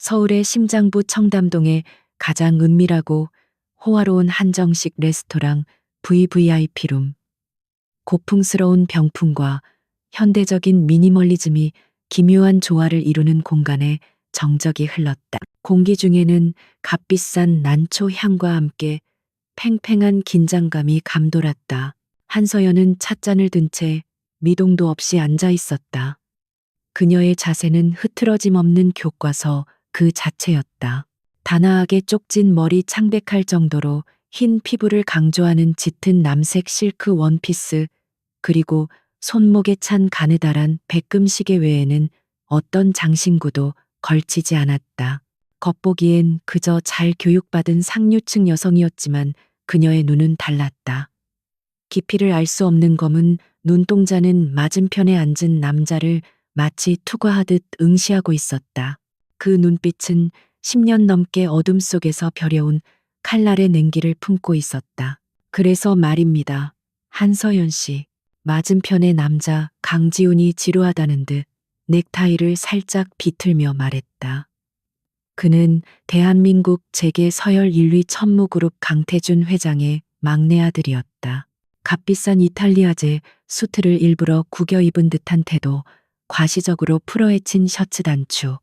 서울의 심장부 청담동에 가장 은밀하고 호화로운 한정식 레스토랑 VVIP룸. 고풍스러운 병풍과 현대적인 미니멀리즘이 기묘한 조화를 이루는 공간에 정적이 흘렀다. 공기 중에는 값비싼 난초 향과 함께 팽팽한 긴장감이 감돌았다. 한서연은 찻잔을 든 채 미동도 없이 앉아 있었다. 그녀의 자세는 흐트러짐 없는 교과서 그 자체였다. 단아하게 쪽진 머리 창백할 정도로 흰 피부를 강조하는 짙은 남색 실크 원피스, 그리고 손목에 찬 가느다란 백금 시계 외에는 어떤 장신구도 걸치지 않았다. 겉보기엔 그저 잘 교육받은 상류층 여성이었지만 그녀의 눈은 달랐다. 깊이를 알 수 없는 검은 눈동자는 맞은편에 앉은 남자를 마치 투과하듯 응시하고 있었다. 그 눈빛은 10년 넘게 어둠 속에서 벼려온 칼날의 냉기를 품고 있었다. 그래서 말입니다. 한서연 씨. 맞은편의 남자 강지훈이 지루하다는 듯 넥타이를 살짝 비틀며 말했다. 그는 대한민국 재계 서열 1위 천무그룹 강태준 회장의 막내 아들이었다. 값비싼 이탈리아제 수트를 일부러 구겨 입은 듯한 태도, 과시적으로 풀어헤친 셔츠 단추,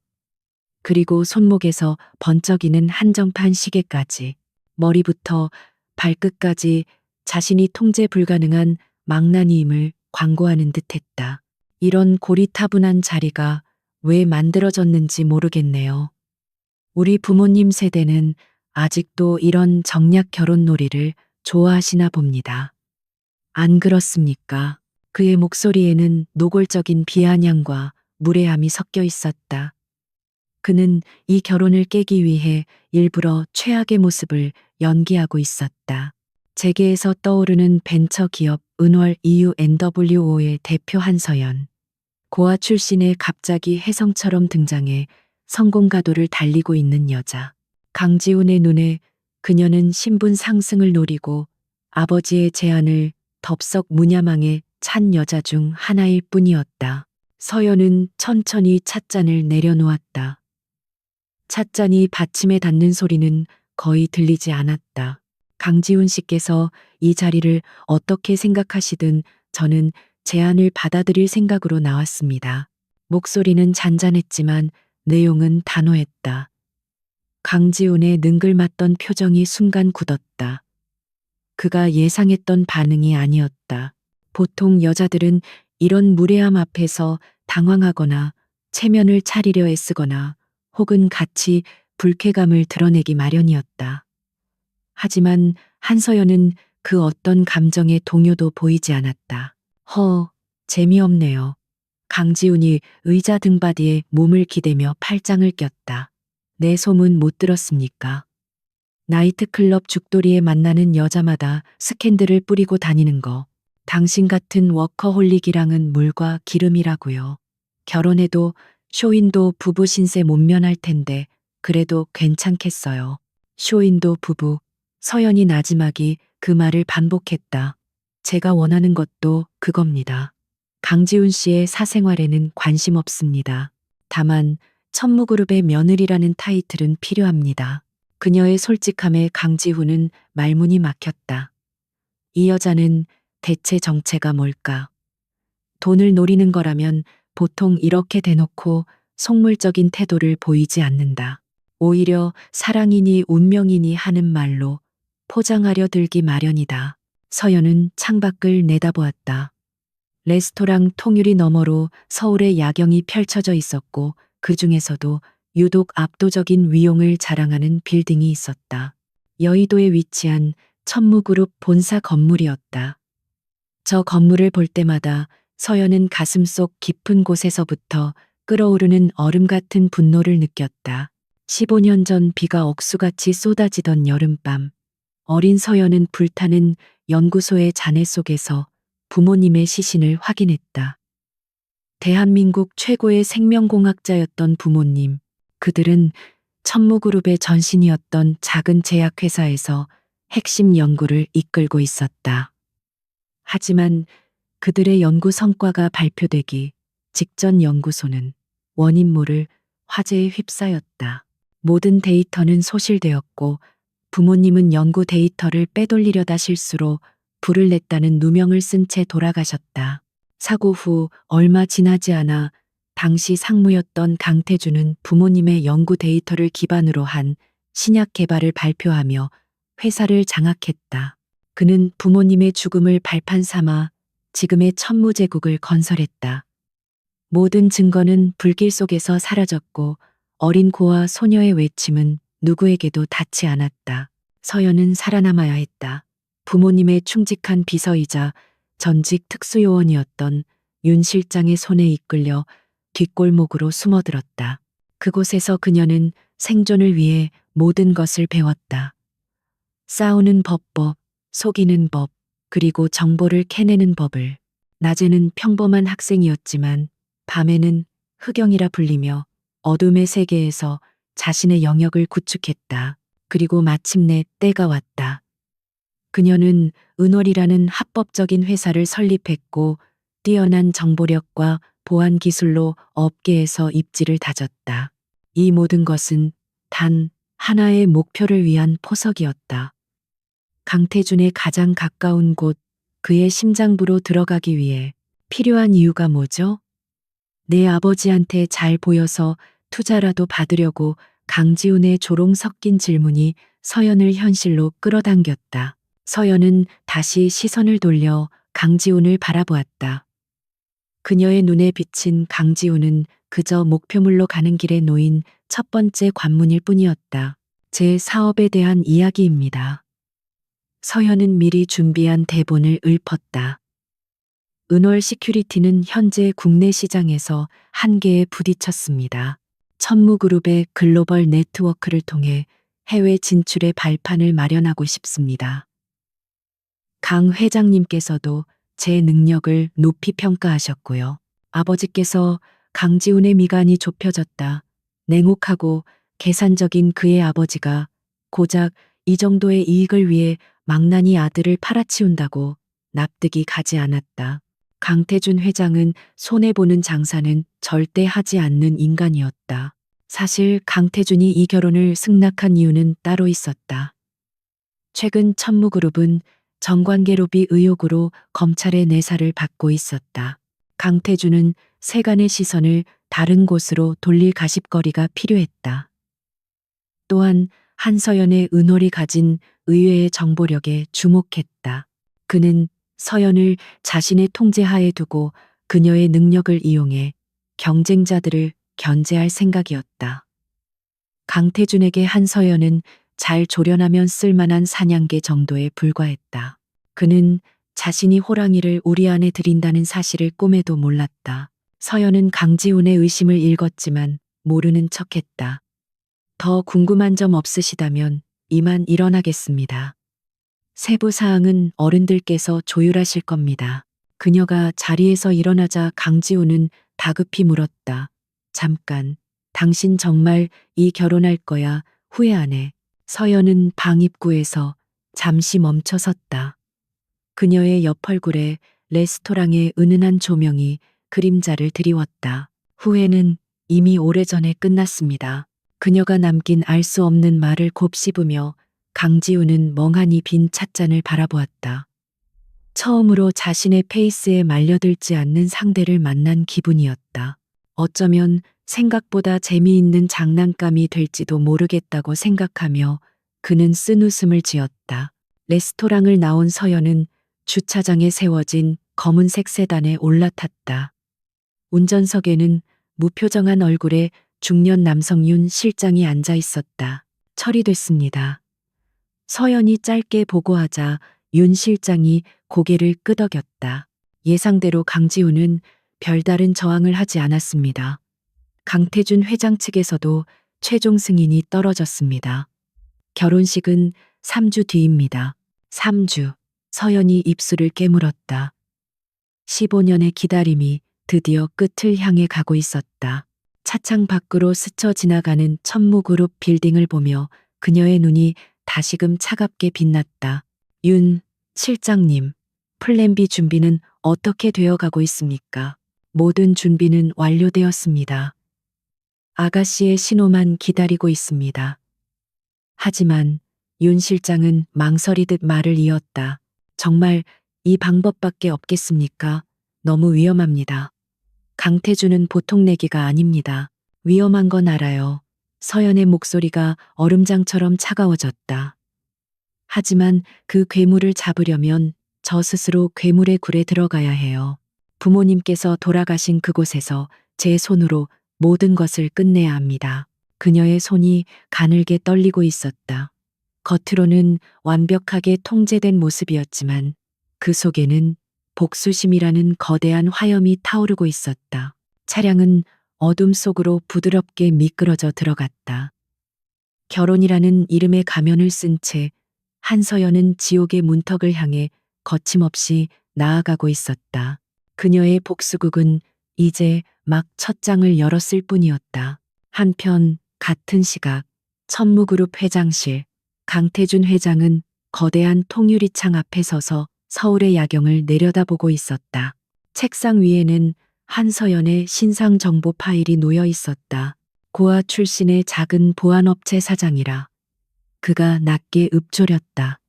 그리고 손목에서 번쩍이는 한정판 시계까지, 머리부터 발끝까지 자신이 통제 불가능한 망나니임을 광고하는 듯했다. 이런 고리타분한 자리가 왜 만들어졌는지 모르겠네요. 우리 부모님 세대는 아직도 이런 정략 결혼 놀이를 좋아하시나 봅니다. 안 그렇습니까? 그의 목소리에는 노골적인 비아냥과 무례함이 섞여 있었다. 그는 이 결혼을 깨기 위해 일부러 최악의 모습을 연기하고 있었다. 재계에서 떠오르는 벤처기업 은월 EUNWO의 대표 한서연. 고아 출신의 갑자기 혜성처럼 등장해 성공가도를 달리고 있는 여자. 강지훈의 눈에 그녀는 신분 상승을 노리고 아버지의 제안을 덥석 무냐망에 찬 여자 중 하나일 뿐이었다. 서연은 천천히 찻잔을 내려놓았다. 찻잔이 받침에 닿는 소리는 거의 들리지 않았다. 강지훈 씨께서 이 자리를 어떻게 생각하시든 저는 제안을 받아들일 생각으로 나왔습니다. 목소리는 잔잔했지만 내용은 단호했다. 강지훈의 능글맞던 표정이 순간 굳었다. 그가 예상했던 반응이 아니었다. 보통 여자들은 이런 무례함 앞에서 당황하거나 체면을 차리려 애쓰거나 혹은 같이 불쾌감을 드러내기 마련이었다. 하지만 한서연은 그 어떤 감정의 동요도 보이지 않았다. 재미없네요. 강지훈이 의자 등받이에 몸을 기대며 팔짱을 꼈다. 내 소문 못 들었습니까? 나이트클럽 죽돌이에 만나는 여자마다 스캔들을 뿌리고 다니는 거. 당신 같은 워커홀릭이랑은 물과 기름이라고요. 결혼해도 쇼윈도 부부 신세 못 면할 텐데 그래도 괜찮겠어요. 쇼윈도 부부. 서연이 나지막이 그 말을 반복했다. 제가 원하는 것도 그겁니다. 강지훈 씨의 사생활에는 관심 없습니다. 다만 천무그룹의 며느리라는 타이틀은 필요합니다. 그녀의 솔직함에 강지훈은 말문이 막혔다. 이 여자는 대체 정체가 뭘까? 돈을 노리는 거라면 보통 이렇게 대놓고 속물적인 태도를 보이지 않는다. 오히려 사랑이니 운명이니 하는 말로 포장하려 들기 마련이다. 서연은 창밖을 내다보았다. 레스토랑 통유리 너머로 서울의 야경이 펼쳐져 있었고 그 중에서도 유독 압도적인 위용을 자랑하는 빌딩이 있었다. 여의도에 위치한 천무그룹 본사 건물이었다. 저 건물을 볼 때마다 서연은 가슴속 깊은 곳에서부터 끓어오르는 얼음 같은 분노를 느꼈다. 15년 전 비가 억수같이 쏟아지던 여름밤, 어린 서연은 불타는 연구소의 잔해 속에서 부모님의 시신을 확인했다. 대한민국 최고의 생명공학자였던 부모님, 그들은 천무그룹의 전신이었던 작은 제약회사에서 핵심 연구를 이끌고 있었다. 하지만 그들의 연구 성과가 발표되기 직전 연구소는 원인 모를 화재에 휩싸였다. 모든 데이터는 소실되었고 부모님은 연구 데이터를 빼돌리려다 실수로 불을 냈다는 누명을 쓴 채 돌아가셨다. 사고 후 얼마 지나지 않아 당시 상무였던 강태준은 부모님의 연구 데이터를 기반으로 한 신약 개발을 발표하며 회사를 장악했다. 그는 부모님의 죽음을 발판 삼아 지금의 천무제국을 건설했다. 모든 증거는 불길 속에서 사라졌고 어린 고와 소녀의 외침은 누구에게도 닿지 않았다. 서연은 살아남아야 했다. 부모님의 충직한 비서이자 전직 특수요원이었던 윤 실장의 손에 이끌려 뒷골목으로 숨어들었다. 그곳에서 그녀는 생존을 위해 모든 것을 배웠다. 싸우는 법법, 속이는 법, 그리고 정보를 캐내는 법을. 낮에는 평범한 학생이었지만 밤에는 흑영이라 불리며 어둠의 세계에서 자신의 영역을 구축했다. 그리고 마침내 때가 왔다. 그녀는 은월이라는 합법적인 회사를 설립했고 뛰어난 정보력과 보안 기술로 업계에서 입지를 다졌다. 이 모든 것은 단 하나의 목표를 위한 포석이었다. 강태준의 가장 가까운 곳, 그의 심장부로 들어가기 위해 필요한 이유가 뭐죠? 내 아버지한테 잘 보여서 투자라도 받으려고 강지훈의 조롱 섞인 질문이 서연을 현실로 끌어당겼다. 서연은 다시 시선을 돌려 강지훈을 바라보았다. 그녀의 눈에 비친 강지훈은 그저 목표물로 가는 길에 놓인 첫 번째 관문일 뿐이었다. 제 사업에 대한 이야기입니다. 서연은 미리 준비한 대본을 읊었다. 은월 시큐리티는 현재 국내 시장에서 한계에 부딪혔습니다. 천무그룹의 글로벌 네트워크를 통해 해외 진출의 발판을 마련하고 싶습니다. 강 회장님께서도 제 능력을 높이 평가하셨고요. 아버지께서 강지훈의 미간이 좁혀졌다. 냉혹하고 계산적인 그의 아버지가 고작 이 정도의 이익을 위해 망나니 아들을 팔아치운다고 납득이 가지 않았다. 강태준 회장은 손해보는 장사는 절대 하지 않는 인간이었다. 사실 강태준이 이 결혼을 승낙한 이유는 따로 있었다. 최근 천무그룹은 정관계 로비 의혹으로 검찰의 내사를 받고 있었다. 강태준은 세간의 시선을 다른 곳으로 돌릴 가십거리가 필요했다. 또한 한서연의 은월이 가진 의외의 정보력에 주목했다. 그는 서연을 자신의 통제하에 두고 그녀의 능력을 이용해 경쟁자들을 견제할 생각이었다. 강태준에게 한서연은 잘 조련하면 쓸만한 사냥개 정도에 불과했다. 그는 자신이 호랑이를 우리 안에 들인다는 사실을 꿈에도 몰랐다. 서연은 강지훈의 의심을 읽었지만 모르는 척했다. 더 궁금한 점 없으시다면 이만 일어나겠습니다. 세부 사항은 어른들께서 조율하실 겁니다. 그녀가 자리에서 일어나자 강지훈은 다급히 물었다. 잠깐, 당신 정말 이 결혼할 거야, 후회 안 해. 서연은 방 입구에서 잠시 멈춰섰다. 그녀의 옆 얼굴에 레스토랑의 은은한 조명이 그림자를 드리웠다. 후회는 이미 오래전에 끝났습니다. 그녀가 남긴 알 수 없는 말을 곱씹으며 강지훈은 멍하니 빈 찻잔을 바라보았다. 처음으로 자신의 페이스에 말려들지 않는 상대를 만난 기분이었다. 어쩌면 생각보다 재미있는 장난감이 될지도 모르겠다고 생각하며 그는 쓴웃음을 지었다. 레스토랑을 나온 서연은 주차장에 세워진 검은색 세단에 올라탔다. 운전석에는 무표정한 얼굴의 중년 남성 윤 실장이 앉아 있었다. 처리됐습니다. 서연이 짧게 보고하자 윤 실장이 고개를 끄덕였다. 예상대로 강지훈은 별다른 저항을 하지 않았습니다. 강태준 회장 측에서도 최종 승인이 떨어졌습니다. 결혼식은 3주 뒤입니다. 3주. 서연이 입술을 깨물었다. 15년의 기다림이 드디어 끝을 향해 가고 있었다. 차창 밖으로 스쳐 지나가는 천무그룹 빌딩을 보며 그녀의 눈이 다시금 차갑게 빛났다. 윤 실장님, 플랜 B 준비는 어떻게 되어 가고 있습니까? 모든 준비는 완료되었습니다. 아가씨의 신호만 기다리고 있습니다. 하지만 윤 실장은 망설이듯 말을 이었다. 정말 이 방법밖에 없겠습니까? 너무 위험합니다. 강태준은 보통 내기가 아닙니다. 위험한 건 알아요. 서연의 목소리가 얼음장처럼 차가워졌다. 하지만 그 괴물을 잡으려면 저 스스로 괴물의 굴에 들어가야 해요. 부모님께서 돌아가신 그곳에서 제 손으로 모든 것을 끝내야 합니다. 그녀의 손이 가늘게 떨리고 있었다. 겉으로는 완벽하게 통제된 모습이었지만 그 속에는 복수심이라는 거대한 화염이 타오르고 있었다. 차량은 어둠 속으로 부드럽게 미끄러져 들어갔다. 결혼이라는 이름의 가면을 쓴 채 한서연은 지옥의 문턱을 향해 거침없이 나아가고 있었다. 그녀의 복수극은 이제 막 첫 장을 열었을 뿐이었다. 한편 같은 시각 천무그룹 회장실 강태준 회장은 거대한 통유리창 앞에 서서 서울의 야경을 내려다보고 있었다. 책상 위에는 한서연의 신상 정보 파일이 놓여 있었다. 고아 출신의 작은 보안업체 사장이라. 그가 낮게 읊조렸다.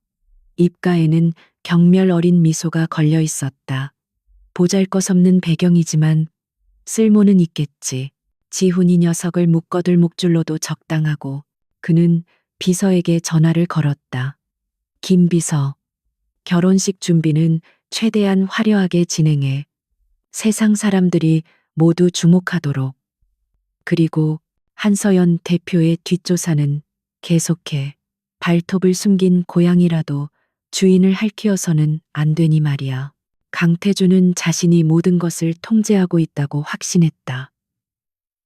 입가에는 경멸 어린 미소가 걸려 있었다. 보잘것없는 배경이지만 쓸모는 있겠지. 지훈이 녀석을 묶어둘 목줄로도 적당하고 그는 비서에게 전화를 걸었다. 김 비서, 결혼식 준비는 최대한 화려하게 진행해. 세상 사람들이 모두 주목하도록. 그리고 한서연 대표의 뒷조사는 계속해. 발톱을 숨긴 고양이라도 주인을 할퀴어서는 안 되니 말이야. 강태준은 자신이 모든 것을 통제하고 있다고 확신했다.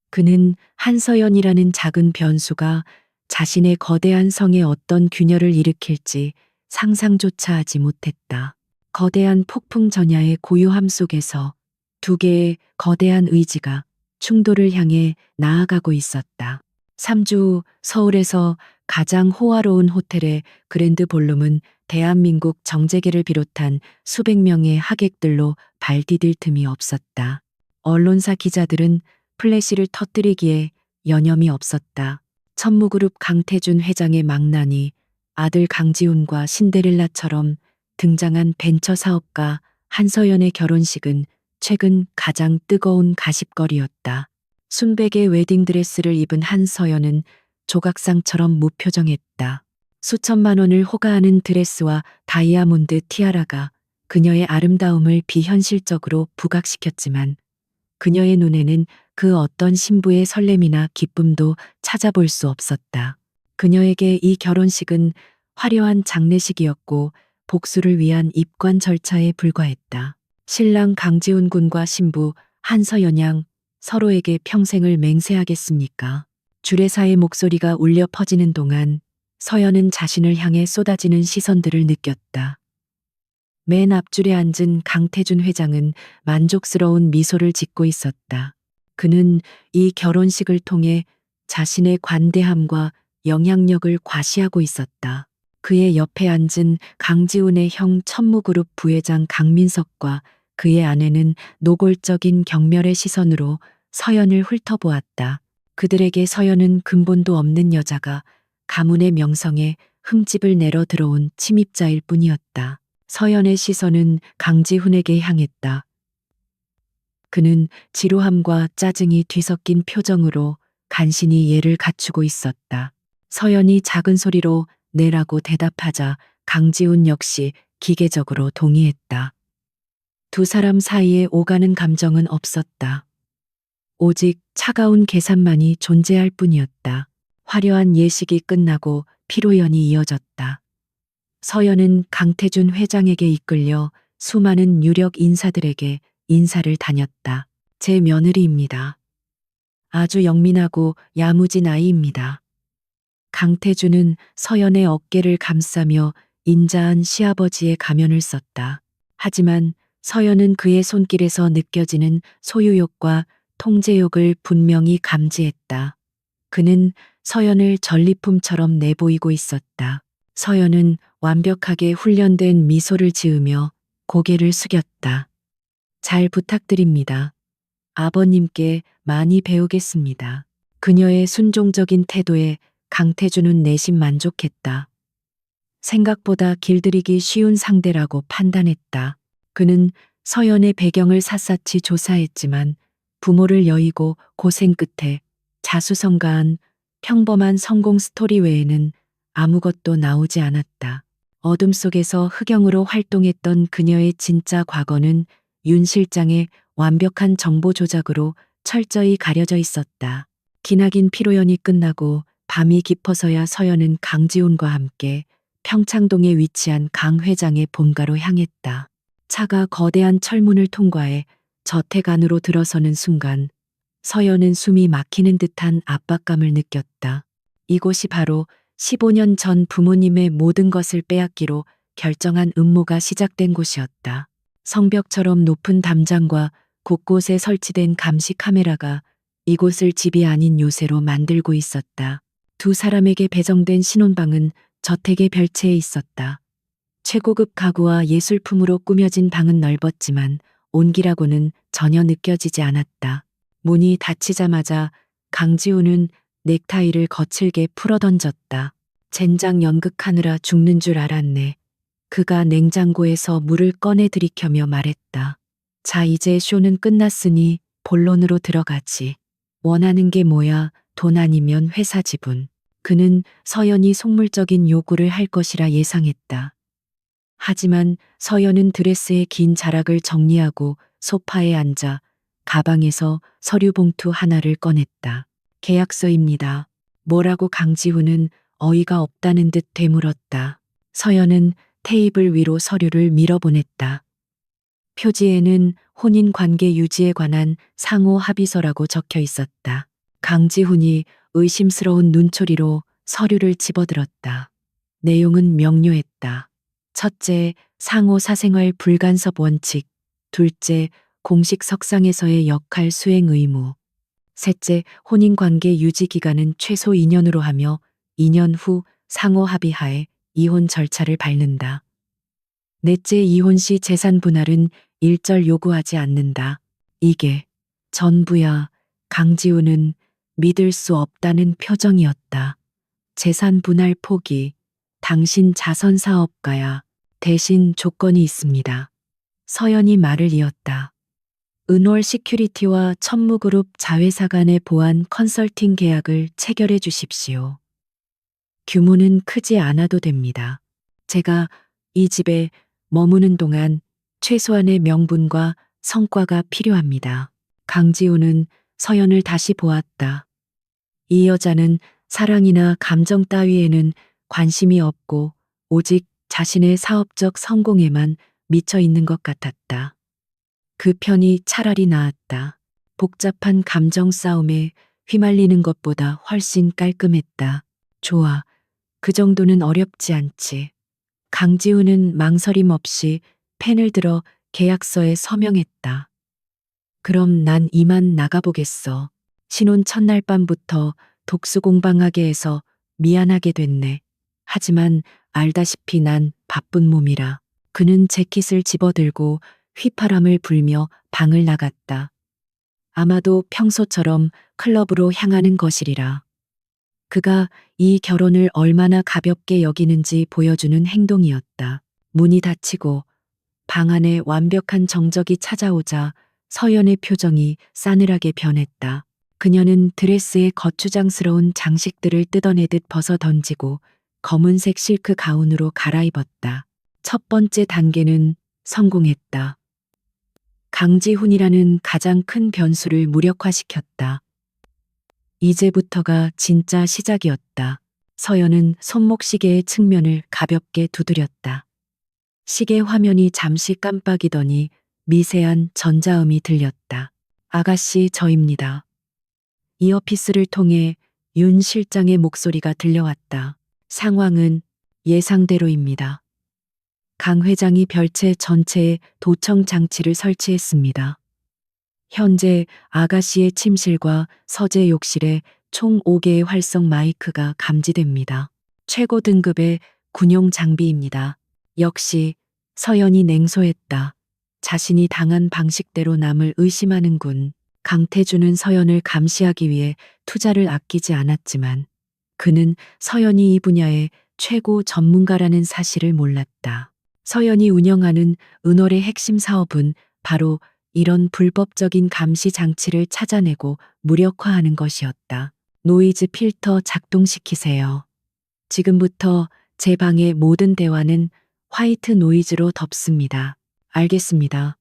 그는 한서연이라는 작은 변수가 자신의 거대한 성에 어떤 균열을 일으킬지 상상조차 하지 못했다. 거대한 폭풍 전야의 고요함 속에서 두 개의 거대한 의지가 충돌을 향해 나아가고 있었다. 3주 후 서울에서 가장 호화로운 호텔의 그랜드 볼룸은 대한민국 정재계를 비롯한 수백 명의 하객들로 발디딜 틈이 없었다. 언론사 기자들은 플래시를 터뜨리기에 여념이 없었다. 천무그룹 강태준 회장의 망나니 아들 강지훈과 신데렐라처럼 등장한 벤처 사업가 한서연의 결혼식은 최근 가장 뜨거운 가십거리였다. 순백의 웨딩드레스를 입은 한서연은 조각상처럼 무표정했다. 수천만 원을 호가하는 드레스와 다이아몬드 티아라가 그녀의 아름다움을 비현실적으로 부각시켰지만 그녀의 눈에는 그 어떤 신부의 설렘이나 기쁨도 찾아볼 수 없었다. 그녀에게 이 결혼식은 화려한 장례식이었고 복수를 위한 입관 절차에 불과했다. 신랑 강지훈 군과 신부 한서연 양 서로에게 평생을 맹세하겠습니까? 주례사의 목소리가 울려 퍼지는 동안 서연은 자신을 향해 쏟아지는 시선들을 느꼈다. 맨 앞줄에 앉은 강태준 회장은 만족스러운 미소를 짓고 있었다. 그는 이 결혼식을 통해 자신의 관대함과 영향력을 과시하고 있었다. 그의 옆에 앉은 강지훈의 형 천무그룹 부회장 강민석과 그의 아내는 노골적인 경멸의 시선으로 서연을 훑어보았다. 그들에게 서연은 근본도 없는 여자가 가문의 명성에 흠집을 내러 들어온 침입자일 뿐이었다. 서연의 시선은 강지훈에게 향했다. 그는 지루함과 짜증이 뒤섞인 표정으로 간신히 예를 갖추고 있었다. 서연이 작은 소리로 내라고 대답하자 강지훈 역시 기계적으로 동의했다. 두 사람 사이에 오가는 감정은 없었다. 오직 차가운 계산만이 존재할 뿐이었다. 화려한 예식이 끝나고 피로연이 이어졌다. 서연은 강태준 회장에게 이끌려 수많은 유력 인사들에게 인사를 다녔다. 제 며느리입니다. 아주 영민하고 야무진 아이입니다. 강태준은 서연의 어깨를 감싸며 인자한 시아버지의 가면을 썼다. 하지만 서연은 그의 손길에서 느껴지는 소유욕과 통제욕을 분명히 감지했다. 그는 서연을 전리품처럼 내보이고 있었다. 서연은 완벽하게 훈련된 미소를 지으며 고개를 숙였다. 잘 부탁드립니다. 아버님께 많이 배우겠습니다. 그녀의 순종적인 태도에 강태준은 내심 만족했다. 생각보다 길들이기 쉬운 상대라고 판단했다. 그는 서연의 배경을 샅샅이 조사했지만 부모를 여의고 고생 끝에 자수성가한 평범한 성공 스토리 외에는 아무것도 나오지 않았다. 어둠 속에서 흑영으로 활동했던 그녀의 진짜 과거는 윤 실장의 완벽한 정보 조작으로 철저히 가려져 있었다. 기나긴 피로연이 끝나고 밤이 깊어서야 서연은 강지훈과 함께 평창동에 위치한 강 회장의 본가로 향했다. 차가 거대한 철문을 통과해 저택 안으로 들어서는 순간 서연은 숨이 막히는 듯한 압박감을 느꼈다. 이곳이 바로 15년 전 부모님의 모든 것을 빼앗기로 결정한 음모가 시작된 곳이었다. 성벽처럼 높은 담장과 곳곳에 설치된 감시 카메라가 이곳을 집이 아닌 요새로 만들고 있었다. 두 사람에게 배정된 신혼방은 저택의 별채에 있었다. 최고급 가구와 예술품으로 꾸며진 방은 넓었지만 온기라고는 전혀 느껴지지 않았다. 문이 닫히자마자 강지우는 넥타이를 거칠게 풀어던졌다. 젠장 연극하느라 죽는 줄 알았네. 그가 냉장고에서 물을 꺼내 들이켜며 말했다. 자, 이제 쇼는 끝났으니 본론으로 들어가지. 원하는 게 뭐야? 돈 아니면 회사 지분. 그는 서연이 속물적인 요구를 할 것이라 예상했다. 하지만 서연은 드레스의 긴 자락을 정리하고 소파에 앉아 가방에서 서류 봉투 하나를 꺼냈다. 계약서입니다. 뭐라고 강지훈은 어이가 없다는 듯 되물었다. 서연은 테이블 위로 서류를 밀어보냈다. 표지에는 혼인 관계 유지에 관한 상호 합의서라고 적혀 있었다. 강지훈이 의심스러운 눈초리로 서류를 집어들었다. 내용은 명료했다. 첫째, 상호 사생활 불간섭 원칙. 둘째, 공식 석상에서의 역할 수행 의무. 셋째, 혼인관계 유지 기간은 최소 2년으로 하며 2년 후 상호 합의하에 이혼 절차를 밟는다. 넷째, 이혼 시 재산 분할은 일절 요구하지 않는다. 이게 전부야. 강지우는 믿을 수 없다는 표정이었다. 재산 분할 포기. 당신 자선 사업가야. 대신 조건이 있습니다. 서연이 말을 이었다. 은월 시큐리티와 천무그룹 자회사 간의 보안 컨설팅 계약을 체결해 주십시오. 규모는 크지 않아도 됩니다. 제가 이 집에 머무는 동안 최소한의 명분과 성과가 필요합니다. 강지우는 서연을 다시 보았다. 이 여자는 사랑이나 감정 따위에는 관심이 없고 오직 자신의 사업적 성공에만 미쳐 있는 것 같았다. 그 편이 차라리 나았다. 복잡한 감정 싸움에 휘말리는 것보다 훨씬 깔끔했다. 좋아. 그 정도는 어렵지 않지. 강지우는 망설임 없이 펜을 들어 계약서에 서명했다. 그럼 난 이만 나가보겠어. 신혼 첫날 밤부터 독수공방하게 해서 미안하게 됐네. 하지만 알다시피 난 바쁜 몸이라. 그는 재킷을 집어들고 휘파람을 불며 방을 나갔다. 아마도 평소처럼 클럽으로 향하는 것이리라. 그가 이 결혼을 얼마나 가볍게 여기는지 보여주는 행동이었다. 문이 닫히고 방 안에 완벽한 정적이 찾아오자 서연의 표정이 싸늘하게 변했다. 그녀는 드레스의 거추장스러운 장식들을 뜯어내듯 벗어 던지고 검은색 실크 가운으로 갈아입었다. 첫 번째 단계는 성공했다. 강지훈이라는 가장 큰 변수를 무력화시켰다. 이제부터가 진짜 시작이었다. 서연은 손목시계의 측면을 가볍게 두드렸다. 시계 화면이 잠시 깜빡이더니 미세한 전자음이 들렸다. 아가씨, 저입니다. 이어피스를 통해 윤 실장의 목소리가 들려왔다. 상황은 예상대로입니다. 강 회장이 별채 전체에 도청 장치를 설치했습니다. 현재 아가씨의 침실과 서재 욕실에 총 5개의 활성 마이크가 감지됩니다. 최고 등급의 군용 장비입니다. 역시 서연이 냉소했다. 자신이 당한 방식대로 남을 의심하는군. 강태준은 서연을 감시하기 위해 투자를 아끼지 않았지만 그는 서연이 이 분야의 최고 전문가라는 사실을 몰랐다. 서연이 운영하는 은월의 핵심 사업은 바로 이런 불법적인 감시 장치를 찾아내고 무력화하는 것이었다. 노이즈 필터 작동시키세요. 지금부터 제 방의 모든 대화는 화이트 노이즈로 덮습니다. 알겠습니다.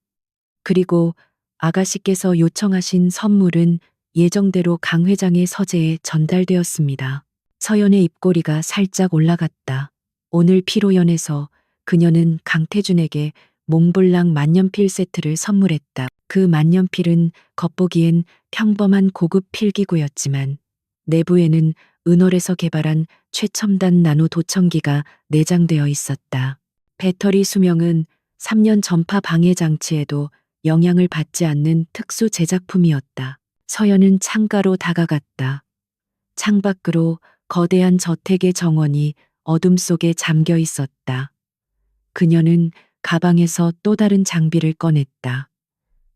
그리고 아가씨께서 요청하신 선물은 예정대로 강 회장의 서재에 전달되었습니다. 서연의 입꼬리가 살짝 올라갔다. 오늘 피로연에서 그녀는 강태준에게 몽블랑 만년필 세트를 선물했다. 그 만년필은 겉보기엔 평범한 고급 필기구였지만 내부에는 은월에서 개발한 최첨단 나노 도청기가 내장되어 있었다. 배터리 수명은 3년 전파 방해 장치에도 영향을 받지 않는 특수 제작품이었다. 서연은 창가로 다가갔다. 창밖으로 거대한 저택의 정원이 어둠 속에 잠겨 있었다. 그녀는 가방에서 또 다른 장비를 꺼냈다.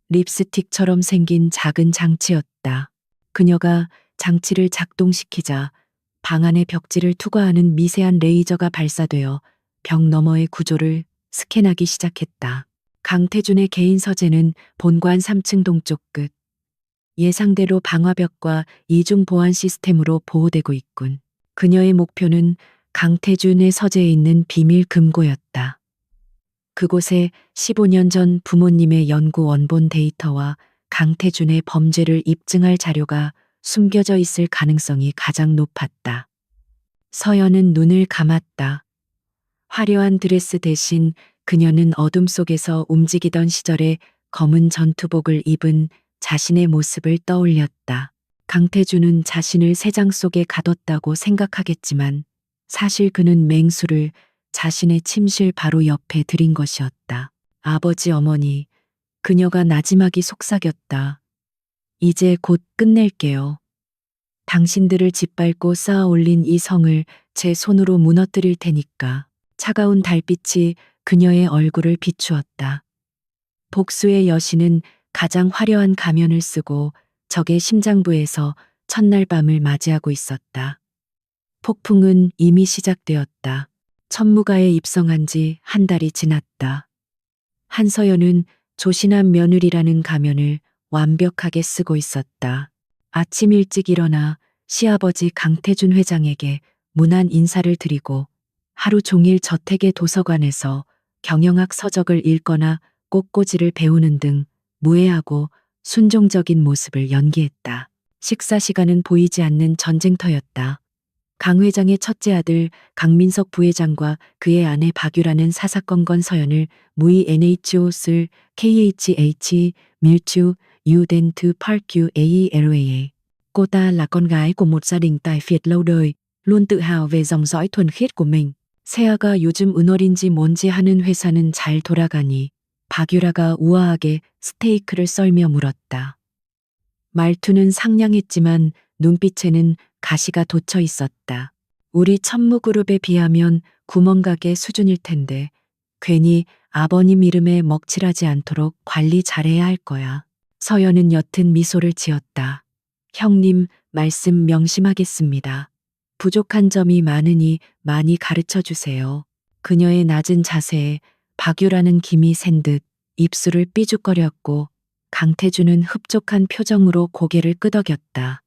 립스틱처럼 생긴 작은 장치였다. 그녀가 장치를 작동시키자 방 안의 벽지를 투과하는 미세한 레이저가 발사되어 벽 너머의 구조를 스캔하기 시작했다. 강태준의 개인 서재는 본관 3층 동쪽 끝. 예상대로 방화벽과 이중 보안 시스템으로 보호되고 있군. 그녀의 목표는 강태준의 서재에 있는 비밀 금고였다. 그곳에 15년 전 부모님의 연구 원본 데이터와 강태준의 범죄를 입증할 자료가 숨겨져 있을 가능성이 가장 높았다. 서연은 눈을 감았다. 화려한 드레스 대신 그녀는 어둠 속에서 움직이던 시절의 검은 전투복을 입은 자신의 모습을 떠올렸다. 강태준은 자신을 새장 속에 가뒀다고 생각하겠지만 사실 그는 맹수를 자신의 침실 바로 옆에 들인 것이었다. 아버지 어머니, 그녀가 나지막이 속삭였다. 이제 곧 끝낼게요. 당신들을 짓밟고 쌓아 올린 이 성을 제 손으로 무너뜨릴 테니까. 차가운 달빛이 그녀의 얼굴을 비추었다. 복수의 여신은 가장 화려한 가면을 쓰고 적의 심장부에서 첫날 밤을 맞이하고 있었다. 폭풍은 이미 시작되었다. 천무가에 입성한 지 한 달이 지났다. 한서연은 조신한 며느리라는 가면을 완벽하게 쓰고 있었다. 아침 일찍 일어나 시아버지 강태준 회장에게 문안 인사를 드리고 하루 종일 저택의 도서관에서 경영학 서적을 읽거나 꽃꽂이를 배우는 등 무해하고 순종적인 모습을 연기했다. 식사 시간은 보이지 않는 전쟁터였다. 강 회장의 첫째 아들 강민석 부회장과 그의 아내 박유라는 사사건건 서연을 무이 NHO슬 KHH 밀추 Udent Park UALA. Cô ta là con gái của một gia đình tài phiệt lâu đời, luôn tự hào về dòng dõi thuần khiết của mình. 세아가 요즘 은월인지 뭔지 하는 회사는 잘 돌아가니? 박유라가 우아하게 스테이크를 썰며 물었다. 말투는 상냥했지만 눈빛에는 가시가 돋쳐 있었다. 우리 천무그룹에 비하면 구멍가게 수준일 텐데 괜히 아버님 이름에 먹칠하지 않도록 관리 잘해야 할 거야. 서연은 옅은 미소를 지었다. 형님, 말씀 명심하겠습니다. 부족한 점이 많으니 많이 가르쳐 주세요. 그녀의 낮은 자세에 박유라는 김이 샌 듯 입술을 삐죽거렸고 강태준은 흡족한 표정으로 고개를 끄덕였다.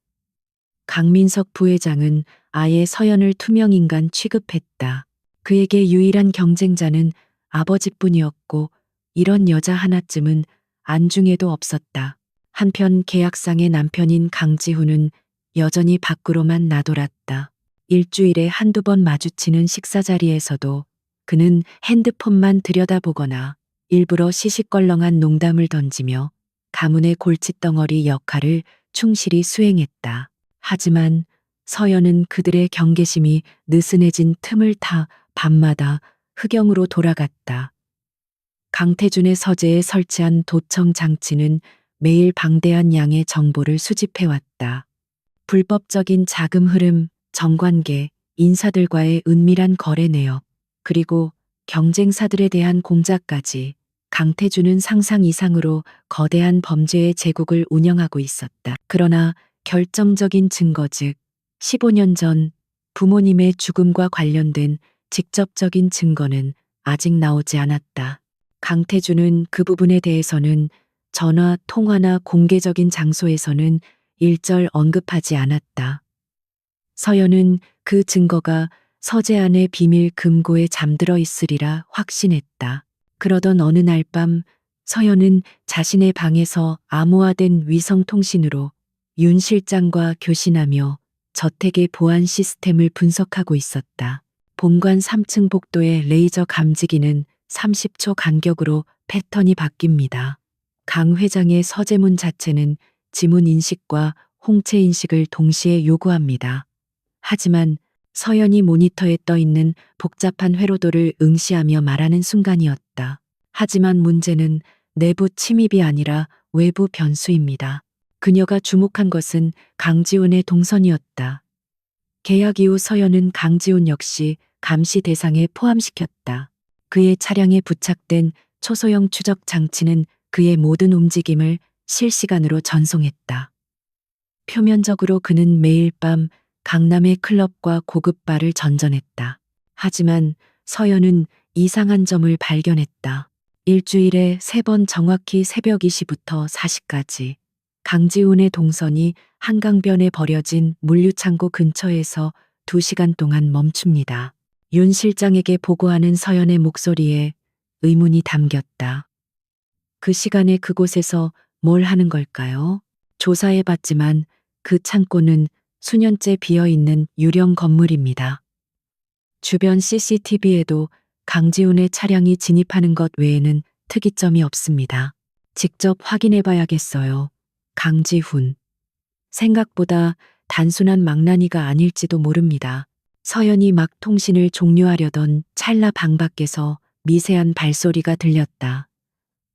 강민석 부회장은 아예 서연을 투명인간 취급했다. 그에게 유일한 경쟁자는 아버지뿐이었고 이런 여자 하나쯤은 안중에도 없었다. 한편 계약상의 남편인 강지훈은 여전히 밖으로만 나돌았다. 일주일에 한두 번 마주치는 식사 자리에서도 그는 핸드폰만 들여다보거나 일부러 시시껄렁한 농담을 던지며 가문의 골칫덩어리 역할을 충실히 수행했다. 하지만 서연은 그들의 경계심이 느슨해진 틈을 타 밤마다 흑영으로 돌아갔다. 강태준의 서재에 설치한 도청 장치는 매일 방대한 양의 정보를 수집해왔다. 불법적인 자금 흐름, 정관계, 인사들과의 은밀한 거래 내역, 그리고 경쟁사들에 대한 공작까지 강태준은 상상 이상으로 거대한 범죄의 제국을 운영하고 있었다. 그러나 결정적인 증거 즉 15년 전 부모님의 죽음과 관련된 직접적인 증거는 아직 나오지 않았다. 강태준은 그 부분에 대해서는 전화, 통화나 공개적인 장소에서는 일절 언급하지 않았다. 서연은 그 증거가 서재 안의 비밀 금고에 잠들어 있으리라 확신했다. 그러던 어느 날 밤 서연은 자신의 방에서 암호화된 위성통신으로 윤 실장과 교신하며 저택의 보안 시스템을 분석하고 있었다. 본관 3층 복도의 레이저 감지기는 30초 간격으로 패턴이 바뀝니다. 강 회장의 서재문 자체는 지문 인식과 홍채 인식을 동시에 요구합니다. 하지만 서연이 모니터에 떠 있는 복잡한 회로도를 응시하며 말하는 순간이었다. 하지만 문제는 내부 침입이 아니라 외부 변수입니다. 그녀가 주목한 것은 강지훈의 동선이었다. 계약 이후 서연은 강지훈 역시 감시 대상에 포함시켰다. 그의 차량에 부착된 초소형 추적 장치는 그의 모든 움직임을 실시간으로 전송했다. 표면적으로 그는 매일 밤 강남의 클럽과 고급 바를 전전했다. 하지만 서연은 이상한 점을 발견했다. 일주일에 3번 정확히 새벽 2시부터 4시까지 강지훈의 동선이 한강변에 버려진 물류창고 근처에서 2시간 동안 멈춥니다. 윤 실장에게 보고하는 서연의 목소리에 의문이 담겼다. 그 시간에 그곳에서 뭘 하는 걸까요? 조사해봤지만 그 창고는 수년째 비어있는 유령 건물입니다. 주변 CCTV에도 강지훈의 차량이 진입하는 것 외에는 특이점이 없습니다. 직접 확인해봐야겠어요. 강지훈. 생각보다 단순한 망나니가 아닐지도 모릅니다. 서연이 막 통신을 종료하려던 찰나 방 밖에서 미세한 발소리가 들렸다.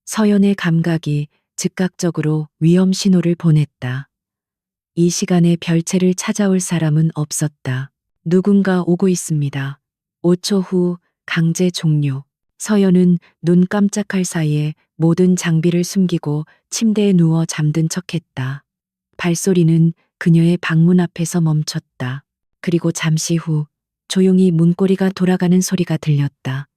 서연의 감각이 즉각적으로 위험 신호를 보냈다. 이 시간에 별채를 찾아올 사람은 없었다. 누군가 오고 있습니다. 5초 후 강제 종료. 서연은 눈 깜짝할 사이에 모든 장비를 숨기고 침대에 누워 잠든 척했다. 발소리는 그녀의 방문 앞에서 멈췄다. 그리고 잠시 후 조용히 문고리가 돌아가는 소리가 들렸다.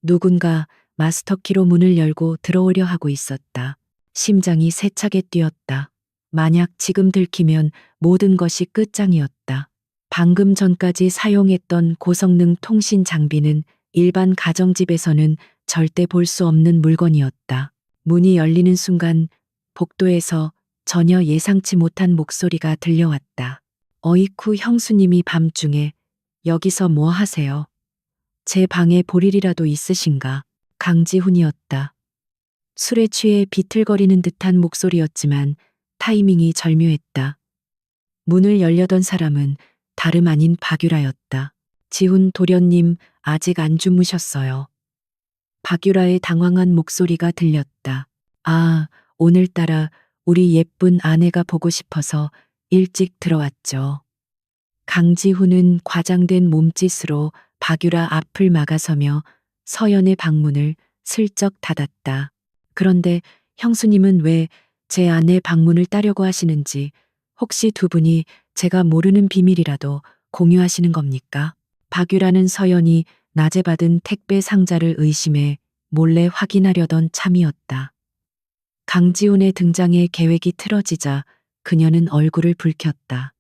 누군가 마스터키로 문을 열고 들어오려 하고 있었다. 심장이 세차게 뛰었다. 만약 지금 들키면 모든 것이 끝장이었다. 방금 전까지 사용했던 고성능 통신 장비는 일반 가정집에서는 절대 볼 수 없는 물건이었다. 문이 열리는 순간 복도에서 전혀 예상치 못한 목소리가 들려왔다. 어이쿠 형수님이 밤중에 여기서 뭐 하세요? 제 방에 볼 일이라도 있으신가? 강지훈이었다. 술에 취해 비틀거리는 듯한 목소리였지만 타이밍이 절묘했다. 문을 열려던 사람은 다름 아닌 박유라였다. 지훈 도련님 아직 안 주무셨어요. 박유라의 당황한 목소리가 들렸다. 아, 오늘따라 우리 예쁜 아내가 보고 싶어서 일찍 들어왔죠. 강지훈은 과장된 몸짓으로 박유라 앞을 막아서며 서연의 방문을 슬쩍 닫았다. 그런데 형수님은 왜 제 아내 방문을 따려고 하시는지, 혹시 두 분이 제가 모르는 비밀이라도 공유하시는 겁니까? 박유라는 서연이 낮에 받은 택배 상자를 의심해 몰래 확인하려던 참이었다. 강지훈의 등장에 계획이 틀어지자 그녀는 얼굴을 붉혔다.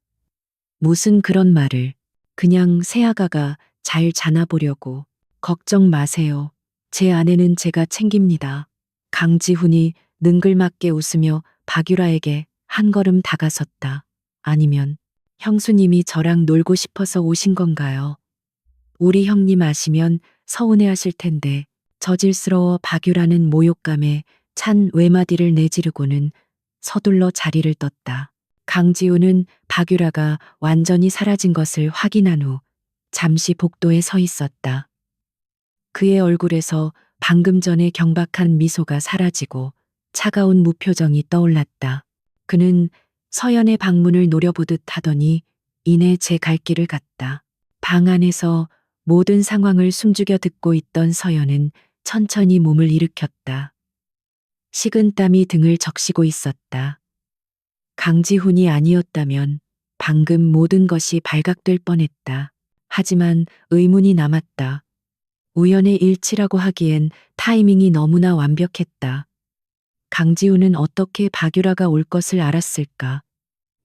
무슨 그런 말을. 그냥 새아가가 잘 자나 보려고. 걱정 마세요. 제 아내는 제가 챙깁니다. 강지훈이 능글맞게 웃으며 박유라에게 한 걸음 다가섰다. 아니면 형수님이 저랑 놀고 싶어서 오신 건가요? 우리 형님 아시면 서운해하실 텐데. 저질스러워 박유라는 모욕감에 찬 외마디를 내지르고는 서둘러 자리를 떴다. 강지훈은 박유라가 완전히 사라진 것을 확인한 후 잠시 복도에 서 있었다. 그의 얼굴에서 방금 전의 경박한 미소가 사라지고 차가운 무표정이 떠올랐다. 그는 서연의 방문을 노려보듯 하더니 이내 제 갈 길을 갔다. 방 안에서 모든 상황을 숨죽여 듣고 있던 서연은 천천히 몸을 일으켰다. 식은땀이 등을 적시고 있었다. 강지훈이 아니었다면 방금 모든 것이 발각될 뻔했다. 하지만 의문이 남았다. 우연의 일치라고 하기엔 타이밍이 너무나 완벽했다. 강지훈은 어떻게 박유라가 올 것을 알았을까?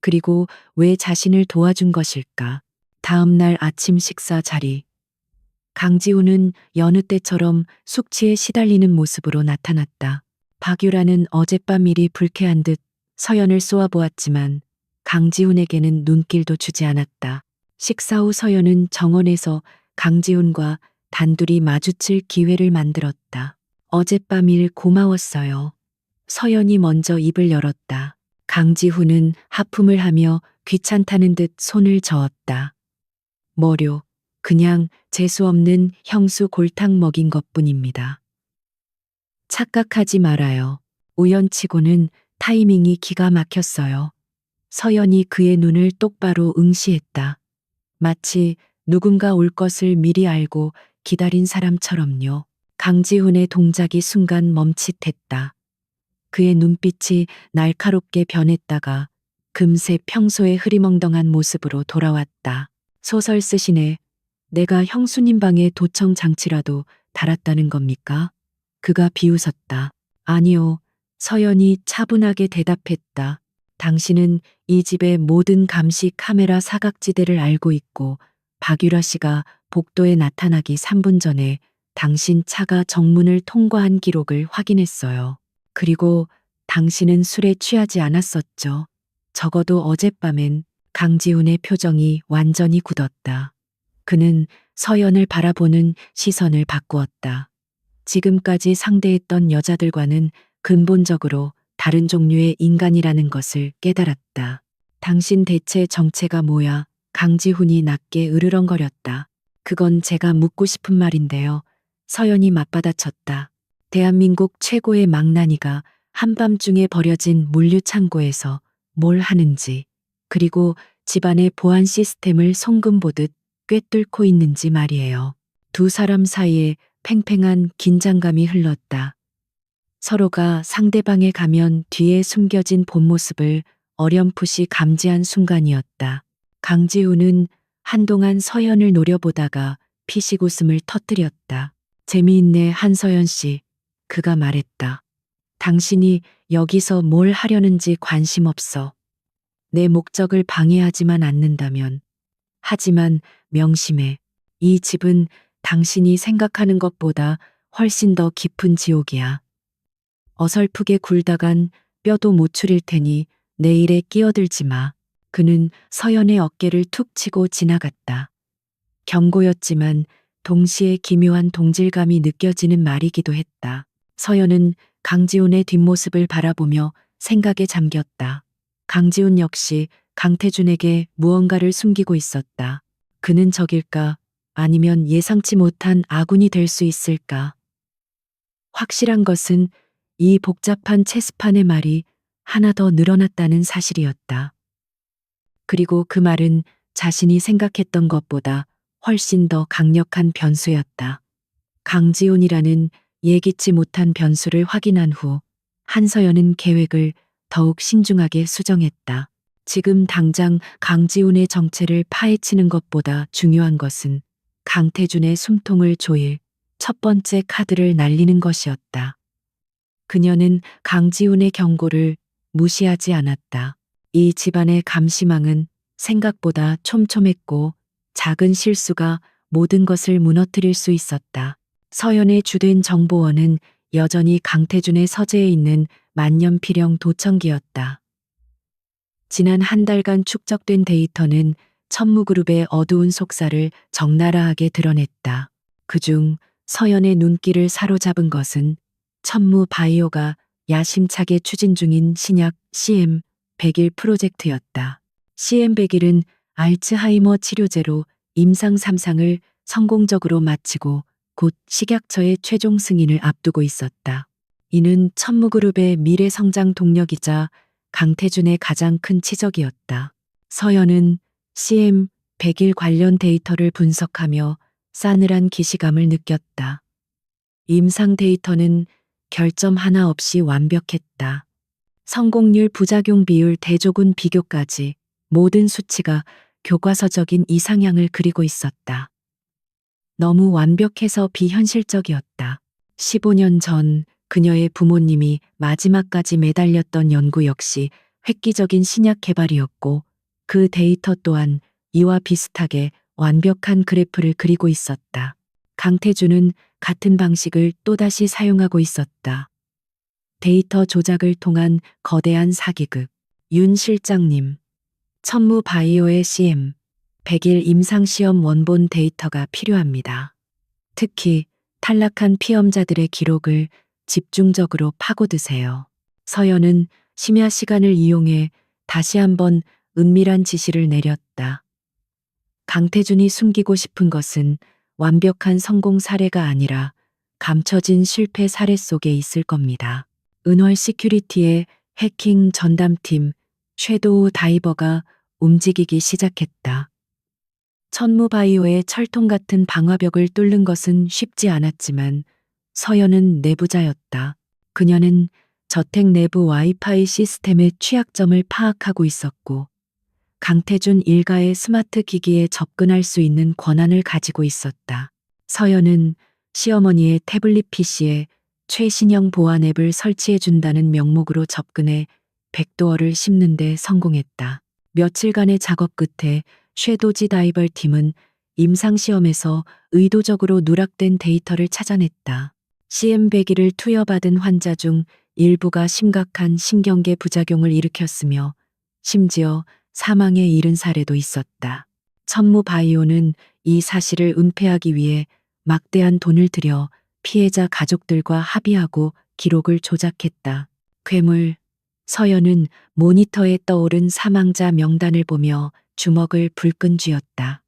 그리고 왜 자신을 도와준 것일까? 다음 날 아침 식사 자리. 강지훈은 여느 때처럼 숙취에 시달리는 모습으로 나타났다. 박유라는 어젯밤 일이 불쾌한 듯 서연을 쏘아보았지만 강지훈에게는 눈길도 주지 않았다. 식사 후 서연은 정원에서 강지훈과 단둘이 마주칠 기회를 만들었다. 어젯밤 일 고마웠어요. 서연이 먼저 입을 열었다. 강지훈은 하품을 하며 귀찮다는 듯 손을 저었다. 뭐료, 그냥 재수없는 형수 골탕 먹인 것뿐입니다. 착각하지 말아요. 우연치고는 타이밍이 기가 막혔어요. 서연이 그의 눈을 똑바로 응시했다. 마치 누군가 올 것을 미리 알고 기다린 사람처럼요. 강지훈의 동작이 순간 멈칫했다. 그의 눈빛이 날카롭게 변했다가 금세 평소의 흐리멍덩한 모습으로 돌아왔다. 소설 쓰시네. 내가 형수님 방에 도청 장치라도 달았다는 겁니까? 그가 비웃었다. 아니요. 서연이 차분하게 대답했다. 당신은 이 집의 모든 감시 카메라 사각지대를 알고 있고 박유라 씨가 복도에 나타나기 3분 전에 당신 차가 정문을 통과한 기록을 확인했어요. 그리고 당신은 술에 취하지 않았었죠. 적어도 어젯밤엔. 강지훈의 표정이 완전히 굳었다. 그는 서연을 바라보는 시선을 바꾸었다. 지금까지 상대했던 여자들과는 근본적으로 다른 종류의 인간이라는 것을 깨달았다. 당신 대체 정체가 뭐야? 강지훈이 낮게 으르렁거렸다. 그건 제가 묻고 싶은 말인데요. 서연이 맞받아쳤다. 대한민국 최고의 망나니가 한밤중에 버려진 물류창고에서 뭘 하는지, 그리고 집안의 보안 시스템을 송금 보듯 꿰뚫고 있는지 말이에요. 두 사람 사이에 팽팽한 긴장감이 흘렀다. 서로가 상대방의 가면 뒤에 숨겨진 본 모습을 어렴풋이 감지한 순간이었다. 강지훈은 한동안 서연을 노려보다가 피식 웃음을 터뜨렸다. 재미있네, 한서연 씨. 그가 말했다. 당신이 여기서 뭘 하려는지 관심 없어. 내 목적을 방해하지만 않는다면. 하지만 명심해. 이 집은 당신이 생각하는 것보다 훨씬 더 깊은 지옥이야. 어설프게 굴다간 뼈도 못 추릴 테니 내 일에 끼어들지 마. 그는 서연의 어깨를 툭 치고 지나갔다. 경고였지만 동시에 기묘한 동질감이 느껴지는 말이기도 했다. 서연은 강지훈의 뒷모습을 바라보며 생각에 잠겼다. 강지훈 역시 강태준에게 무언가를 숨기고 있었다. 그는 적일까? 아니면 예상치 못한 아군이 될 수 있을까? 확실한 것은 이 복잡한 체스판의 말이 하나 더 늘어났다는 사실이었다. 그리고 그 말은 자신이 생각했던 것보다 훨씬 더 강력한 변수였다. 강지훈이라는 예기치 못한 변수를 확인한 후 한서연은 계획을 더욱 신중하게 수정했다. 지금 당장 강지훈의 정체를 파헤치는 것보다 중요한 것은 강태준의 숨통을 조일 첫 번째 카드를 날리는 것이었다. 그녀는 강지훈의 경고를 무시하지 않았다. 이 집안의 감시망은 생각보다 촘촘했고 작은 실수가 모든 것을 무너뜨릴 수 있었다. 서연의 주된 정보원은 여전히 강태준의 서재에 있는 만년필형 도청기였다. 지난 한 달간 축적된 데이터는 천무그룹의 어두운 속사를 적나라하게 드러냈다. 그중 서연의 눈길을 사로잡은 것은 천무바이오가 야심차게 추진 중인 신약 CM100일 프로젝트였다. CM100일은 알츠하이머 치료제로 임상 3상을 성공적으로 마치고 곧 식약처의 최종 승인을 앞두고 있었다. 이는 천무그룹의 미래 성장 동력이자 강태준의 가장 큰 치적이었다. 서연은 CM100일 관련 데이터를 분석하며 싸늘한 기시감을 느꼈다. 임상 데이터는 결점 하나 없이 완벽했다. 성공률, 부작용 비율, 대조군 비교까지 모든 수치가 교과서적인 이상향을 그리고 있었다. 너무 완벽해서 비현실적이었다. 15년 전 그녀의 부모님이 마지막까지 매달렸던 연구 역시 획기적인 신약 개발이었고 그 데이터 또한 이와 비슷하게 완벽한 그래프를 그리고 있었다. 강태준은 같은 방식을 또다시 사용하고 있었다. 데이터 조작을 통한 거대한 사기극. 윤 실장님, 천무 바이오의 CM, 100일 임상시험 원본 데이터가 필요합니다. 특히 탈락한 피험자들의 기록을 집중적으로 파고드세요. 서연은 심야 시간을 이용해 다시 한번 은밀한 지시를 내렸다. 강태준이 숨기고 싶은 것은 완벽한 성공 사례가 아니라 감춰진 실패 사례 속에 있을 겁니다. 은월 시큐리티의 해킹 전담팀 섀도우 다이버가 움직이기 시작했다. 천무바이오의 철통 같은 방화벽을 뚫는 것은 쉽지 않았지만 서연은 내부자였다. 그녀는 저택 내부 와이파이 시스템의 취약점을 파악하고 있었고 강태준 일가의 스마트 기기에 접근할 수 있는 권한을 가지고 있었다. 서연은 시어머니의 태블릿 PC에 최신형 보안 앱을 설치해 준다는 명목으로 접근해 백도어를 심는 데 성공했다. 며칠간의 작업 끝에 섀도지 다이벌 팀은 임상시험에서 의도적으로 누락된 데이터를 찾아냈다. CM100일을 투여받은 환자 중 일부가 심각한 신경계 부작용을 일으켰으며 심지어 사망에 이른 사례도 있었다. 천무바이오는 이 사실을 은폐하기 위해 막대한 돈을 들여 피해자 가족들과 합의하고 기록을 조작했다. 괴물. 서연은 모니터에 떠오른 사망자 명단을 보며 주먹을 불끈 쥐었다.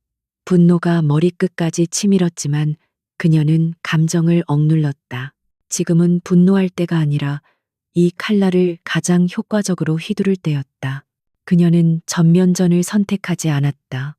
분노가 머리끝까지 치밀었지만 그녀는 감정을 억눌렀다. 지금은 분노할 때가 아니라 이 칼날을 가장 효과적으로 휘두를 때였다. 그녀는 전면전을 선택하지 않았다.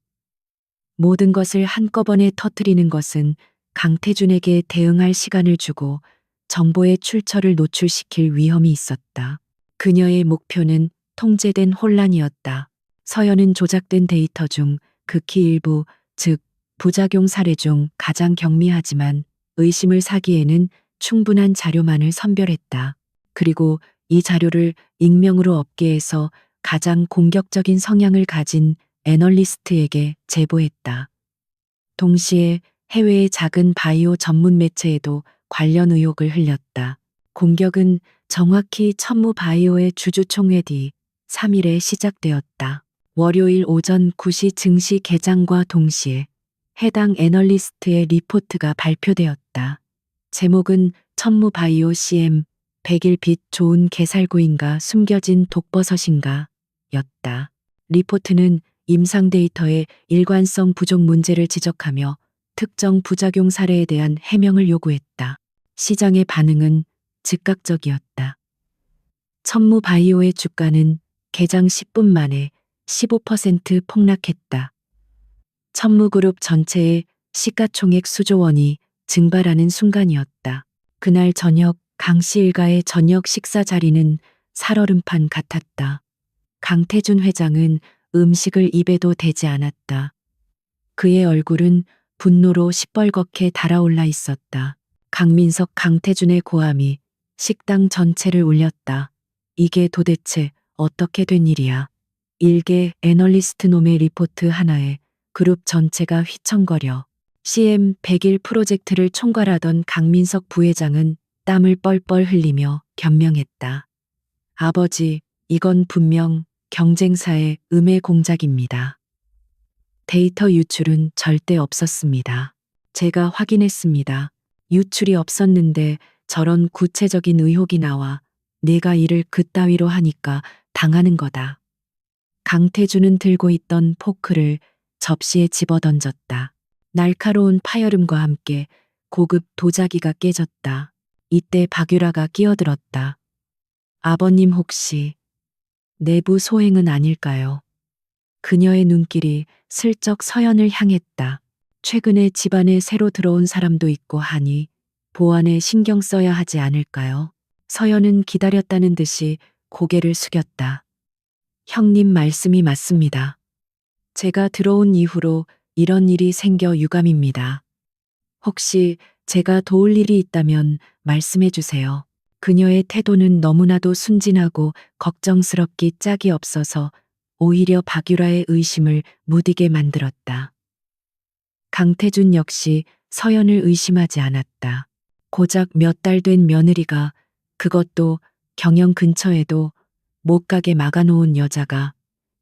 모든 것을 한꺼번에 터뜨리는 것은 강태준에게 대응할 시간을 주고 정보의 출처를 노출시킬 위험이 있었다. 그녀의 목표는 통제된 혼란이었다. 서연은 조작된 데이터 중 극히 일부, 즉 부작용 사례 중 가장 경미하지만 의심을 사기에는 충분한 자료만을 선별했다. 그리고 이 자료를 익명으로 업계에서 가장 공격적인 성향을 가진 애널리스트에게 제보했다. 동시에 해외의 작은 바이오 전문 매체에도 관련 의혹을 흘렸다. 공격은 정확히 천무 바이오의 주주총회 뒤 3일에 시작되었다. 월요일 오전 9시 증시 개장과 동시에 해당 애널리스트의 리포트가 발표되었다. 제목은 천무 바이오 CM 100일 빛 좋은 개살구인가 숨겨진 독버섯인가 였다. 리포트는 임상 데이터의 일관성 부족 문제를 지적하며 특정 부작용 사례에 대한 해명을 요구했다. 시장의 반응은 즉각적이었다. 천무 바이오의 주가는 개장 10분 만에 15% 폭락했다. 천무그룹 전체의 시가총액 수조 원이 증발하는 순간이었다. 그날 저녁 강씨 일가의 저녁 식사 자리는 살얼음판 같았다. 강태준 회장은 음식을 입에도 대지 않았다. 그의 얼굴은 분노로 시뻘겋게 달아올라 있었다. 강민석, 강태준의 고함이 식당 전체를 울렸다. 이게 도대체 어떻게 된 일이야? 일개 애널리스트 놈의 리포트 하나에 그룹 전체가 휘청거려. CM 100일 프로젝트를 총괄하던 강민석 부회장은 땀을 뻘뻘 흘리며 변명했다. 아버지, 이건 분명 경쟁사의 음해 공작입니다. 데이터 유출은 절대 없었습니다. 제가 확인했습니다. 유출이 없었는데 저런 구체적인 의혹이 나와 내가 일을 그따위로 하니까 당하는 거다. 강태준은 들고 있던 포크를 접시에 집어던졌다. 날카로운 파열음과 함께 고급 도자기가 깨졌다. 이때 박유라가 끼어들었다. 아버님 혹시 내부 소행은 아닐까요? 그녀의 눈길이 슬쩍 서연을 향했다. 최근에 집안에 새로 들어온 사람도 있고 하니 보안에 신경 써야 하지 않을까요? 서연은 기다렸다는 듯이 고개를 숙였다. 형님 말씀이 맞습니다. 제가 들어온 이후로 이런 일이 생겨 유감입니다. 혹시 제가 도울 일이 있다면 말씀해 주세요. 그녀의 태도는 너무나도 순진하고 걱정스럽기 짝이 없어서 오히려 박유라의 의심을 무디게 만들었다. 강태준 역시 서연을 의심하지 않았다. 고작 몇 달 된 며느리가, 그것도 경영 근처에도 못 가게 막아놓은 여자가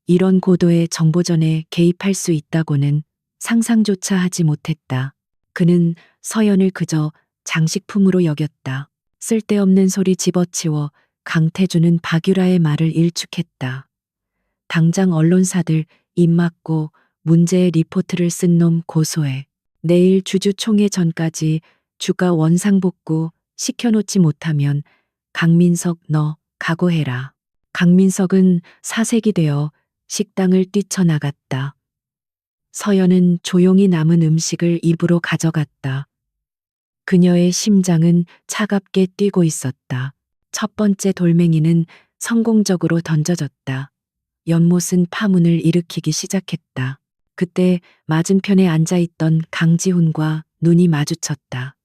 이런 고도의 정보전에 개입할 수 있다고는 상상조차 하지 못했다. 그는 서연을 그저 장식품으로 여겼다. 쓸데없는 소리 집어치워 강태준은 박유라의 말을 일축했다. 당장 언론사들 입 막고 문제의 리포트를 쓴 놈 고소해. 내일 주주총회 전까지 주가 원상복구 시켜놓지 못하면 강민석 너 각오해라. 강민석은 사색이 되어 식당을 뛰쳐나갔다. 서연은 조용히 남은 음식을 입으로 가져갔다. 그녀의 심장은 차갑게 뛰고 있었다. 첫 번째 돌멩이는 성공적으로 던져졌다. 연못은 파문을 일으키기 시작했다. 그때 맞은편에 앉아있던 강지훈과 눈이 마주쳤다.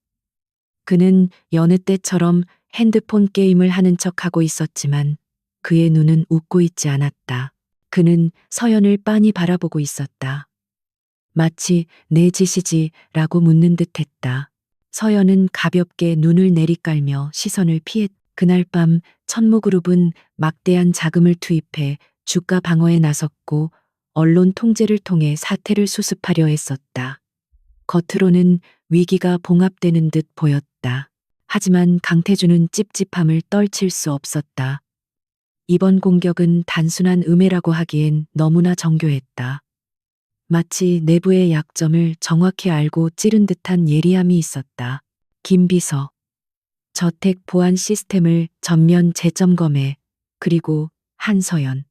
그는 여느 때처럼 핸드폰 게임을 하는 척하고 있었지만 그의 눈은 웃고 있지 않았다. 그는 서연을 빤히 바라보고 있었다. 마치 내 짓이지 라고 묻는 듯 했다. 서연은 가볍게 눈을 내리깔며 시선을 피했다. 그날 밤 천무그룹은 막대한 자금을 투입해 주가 방어에 나섰고 언론 통제를 통해 사태를 수습하려 했었다. 겉으로는 위기가 봉합되는 듯 보였다. 하지만 강태준은 찝찝함을 떨칠 수 없었다. 이번 공격은 단순한 음해라고 하기엔 너무나 정교했다. 마치 내부의 약점을 정확히 알고 찌른 듯한 예리함이 있었다. 김비서. 저택 보안 시스템을 전면 재점검해. 그리고 한서연.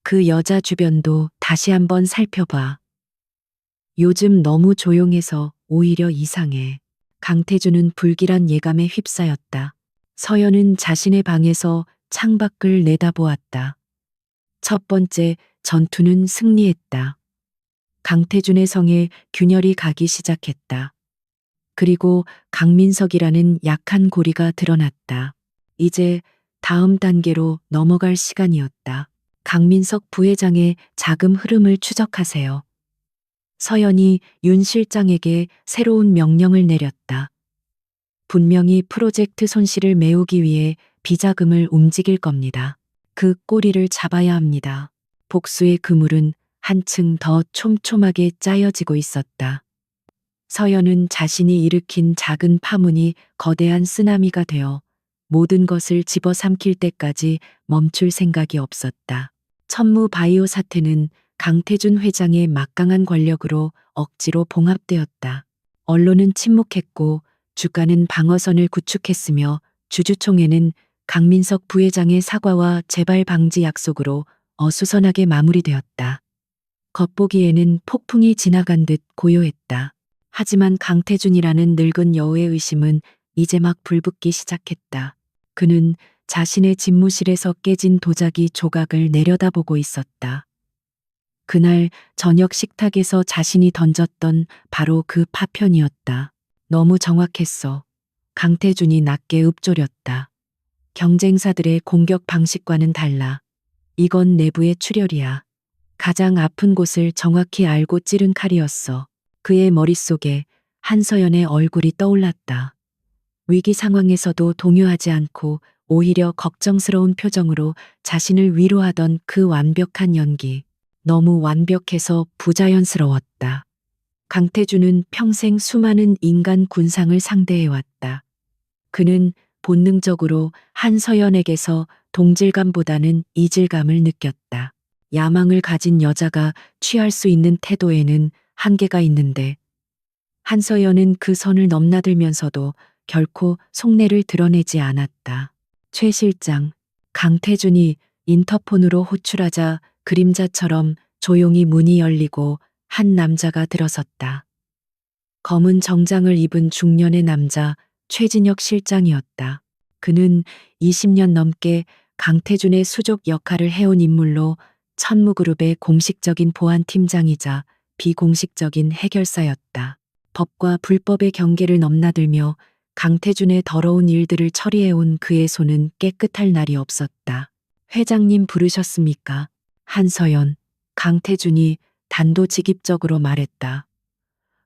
그 여자 주변도 다시 한번 살펴봐. 요즘 너무 조용해서 오히려 이상해. 강태준은 불길한 예감에 휩싸였다. 서연은 자신의 방에서 창밖을 내다보았다. 첫 번째 전투는 승리했다. 강태준의 성에 균열이 가기 시작했다. 그리고 강민석이라는 약한 고리가 드러났다. 이제 다음 단계로 넘어갈 시간이었다. 강민석 부회장의 자금 흐름을 추적하세요. 서연이 윤 실장에게 새로운 명령을 내렸다. 분명히 프로젝트 손실을 메우기 위해 비자금을 움직일 겁니다. 그 꼬리를 잡아야 합니다. 복수의 그물은 한층 더 촘촘하게 짜여지고 있었다. 서연은 자신이 일으킨 작은 파문이 거대한 쓰나미가 되어 모든 것을 집어삼킬 때까지 멈출 생각이 없었다. 천무 바이오 사태는 강태준 회장의 막강한 권력으로 억지로 봉합되었다. 언론은 침묵했고 주가는 방어선을 구축했으며 주주총회는 강민석 부회장의 사과와 재발 방지 약속으로 어수선하게 마무리되었다. 겉보기에는 폭풍이 지나간 듯 고요했다. 하지만 강태준이라는 늙은 여우의 의심은 이제 막 불붙기 시작했다. 그는 자신의 집무실에서 깨진 도자기 조각을 내려다보고 있었다. 그날 저녁 식탁에서 자신이 던졌던 바로 그 파편이었다. 너무 정확했어. 강태준이 낮게 읊조렸다. 경쟁사들의 공격 방식과는 달라. 이건 내부의 출혈이야. 가장 아픈 곳을 정확히 알고 찌른 칼이었어. 그의 머릿속에 한서연의 얼굴이 떠올랐다. 위기 상황에서도 동요하지 않고 오히려 걱정스러운 표정으로 자신을 위로하던 그 완벽한 연기. 너무 완벽해서 부자연스러웠다. 강태준은 평생 수많은 인간 군상을 상대해왔다. 그는 본능적으로 한서연에게서 동질감보다는 이질감을 느꼈다. 야망을 가진 여자가 취할 수 있는 태도에는 한계가 있는데 한서연은 그 선을 넘나들면서도 결코 속내를 드러내지 않았다. 최 실장, 강태준이 인터폰으로 호출하자 그림자처럼 조용히 문이 열리고 한 남자가 들어섰다. 검은 정장을 입은 중년의 남자, 최진혁 실장이었다. 그는 20년 넘게 강태준의 수족 역할을 해온 인물로 천무그룹의 공식적인 보안팀장이자 비공식적인 해결사였다. 법과 불법의 경계를 넘나들며 강태준의 더러운 일들을 처리해온 그의 손은 깨끗할 날이 없었다. 회장님 부르셨습니까? 한서연, 강태준이 단도직입적으로 말했다.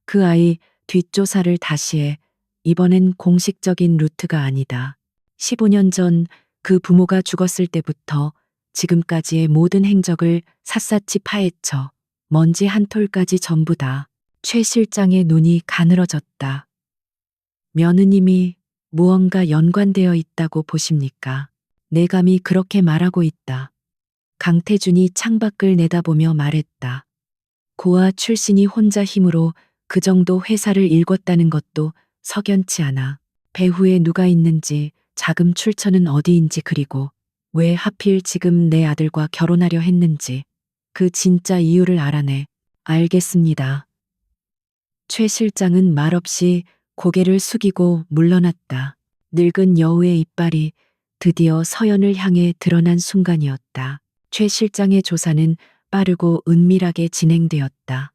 그 아이 뒷조사를 다시 해. 이번엔 공식적인 루트가 아니다. 15년 전 그 부모가 죽었을 때부터 지금까지의 모든 행적을 샅샅이 파헤쳐. 먼지 한 톨까지 전부 다. 최 실장의 눈이 가늘어졌다. 며느님이 무언가 연관되어 있다고 보십니까? 내 감이 그렇게 말하고 있다. 강태준이 창밖을 내다보며 말했다. 고아 출신이 혼자 힘으로 그 정도 회사를 일궜다는 것도 석연치 않아. 배후에 누가 있는지, 자금 출처는 어디인지, 그리고 왜 하필 지금 내 아들과 결혼하려 했는지 그 진짜 이유를 알아내. 알겠습니다. 최 실장은 말없이 고개를 숙이고 물러났다. 늙은 여우의 이빨이 드디어 서연을 향해 드러난 순간이었다. 최 실장의 조사는 빠르고 은밀하게 진행되었다.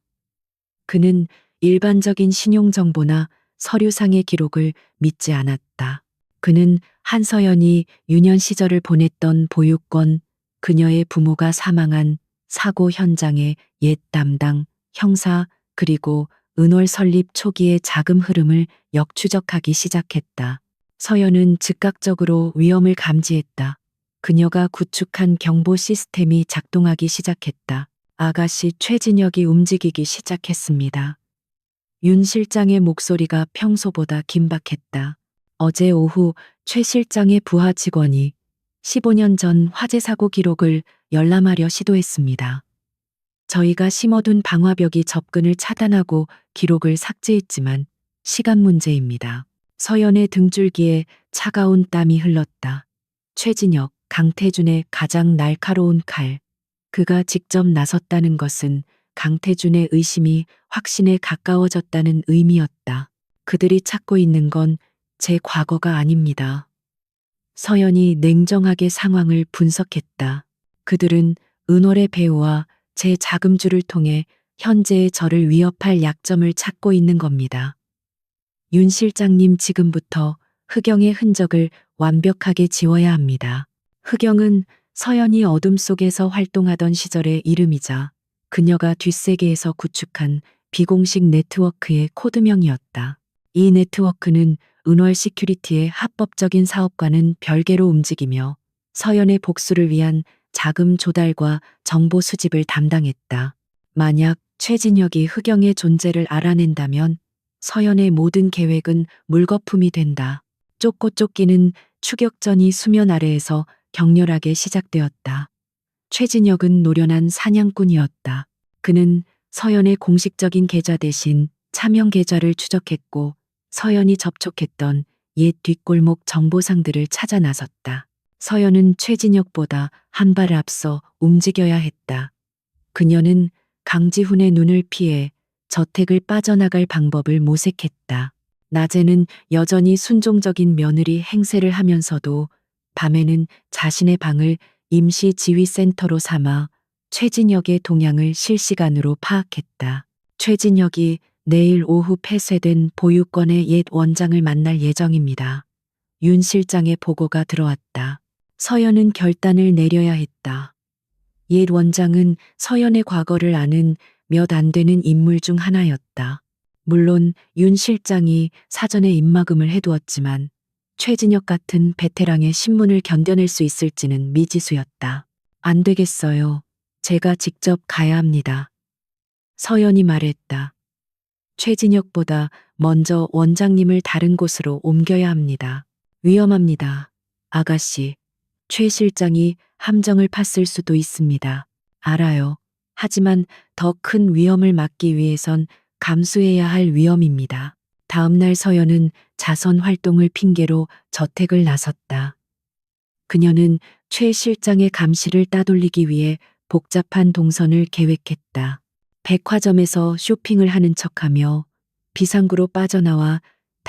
그는 일반적인 신용정보나 서류상의 기록을 믿지 않았다. 그는 한서연이 유년 시절을 보냈던 보육원, 그녀의 부모가 사망한 사고 현장의 옛 담당, 형사, 그리고 은월 설립 초기의 자금 흐름을 역추적하기 시작했다. 서연은 즉각적으로 위험을 감지했다. 그녀가 구축한 경보 시스템이 작동하기 시작했다. 아가씨 최진혁이 움직이기 시작했습니다. 윤 실장의 목소리가 평소보다 긴박했다. 어제 오후 최 실장의 부하 직원이 15년 전 화재 사고 기록을 열람하려 시도했습니다. 저희가 심어둔 방화벽이 접근을 차단하고 기록을 삭제했지만 시간 문제입니다. 서연의 등줄기에 차가운 땀이 흘렀다. 최진혁, 강태준의 가장 날카로운 칼. 그가 직접 나섰다는 것은 강태준의 의심이 확신에 가까워졌다는 의미였다. 그들이 찾고 있는 건 제 과거가 아닙니다. 서연이 냉정하게 상황을 분석했다. 그들은 은월의 배우와 제 자금주를 통해 현재의 저를 위협할 약점을 찾고 있는 겁니다. 윤 실장님, 지금부터 흑영의 흔적을 완벽하게 지워야 합니다. 흑영은 서연이 어둠 속에서 활동하던 시절의 이름이자 그녀가 뒷세계에서 구축한 비공식 네트워크의 코드명이었다. 이 네트워크는 은월 시큐리티의 합법적인 사업과는 별개로 움직이며 서연의 복수를 위한 자금 조달과 정보 수집을 담당했다. 만약 최진혁이 흑영의 존재를 알아낸다면 서연의 모든 계획은 물거품이 된다. 쫓고 쫓기는 추격전이 수면 아래에서 격렬하게 시작되었다. 최진혁은 노련한 사냥꾼이었다. 그는 서연의 공식적인 계좌 대신 차명 계좌를 추적했고 서연이 접촉했던 옛 뒷골목 정보상들을 찾아 나섰다. 서연은 최진혁보다 한 발 앞서 움직여야 했다. 그녀는 강지훈의 눈을 피해 저택을 빠져나갈 방법을 모색했다. 낮에는 여전히 순종적인 며느리 행세를 하면서도 밤에는 자신의 방을 임시 지휘센터로 삼아 최진혁의 동향을 실시간으로 파악했다. 최진혁이 내일 오후 폐쇄된 보육원의 옛 원장을 만날 예정입니다. 윤 실장의 보고가 들어왔다. 서연은 결단을 내려야 했다. 옛 원장은 서연의 과거를 아는 몇 안 되는 인물 중 하나였다. 물론 윤 실장이 사전에 입막음을 해두었지만 최진혁 같은 베테랑의 신문을 견뎌낼 수 있을지는 미지수였다. 안 되겠어요. 제가 직접 가야 합니다. 서연이 말했다. 최진혁보다 먼저 원장님을 다른 곳으로 옮겨야 합니다. 위험합니다. 아가씨. 최 실장이 함정을 팠을 수도 있습니다. 알아요. 하지만 더 큰 위험을 막기 위해선 감수해야 할 위험입니다. 다음 날 서연은 자선 활동을 핑계로 저택을 나섰다. 그녀는 최 실장의 감시를 따돌리기 위해 복잡한 동선을 계획했다. 백화점에서 쇼핑을 하는 척하며 비상구로 빠져나와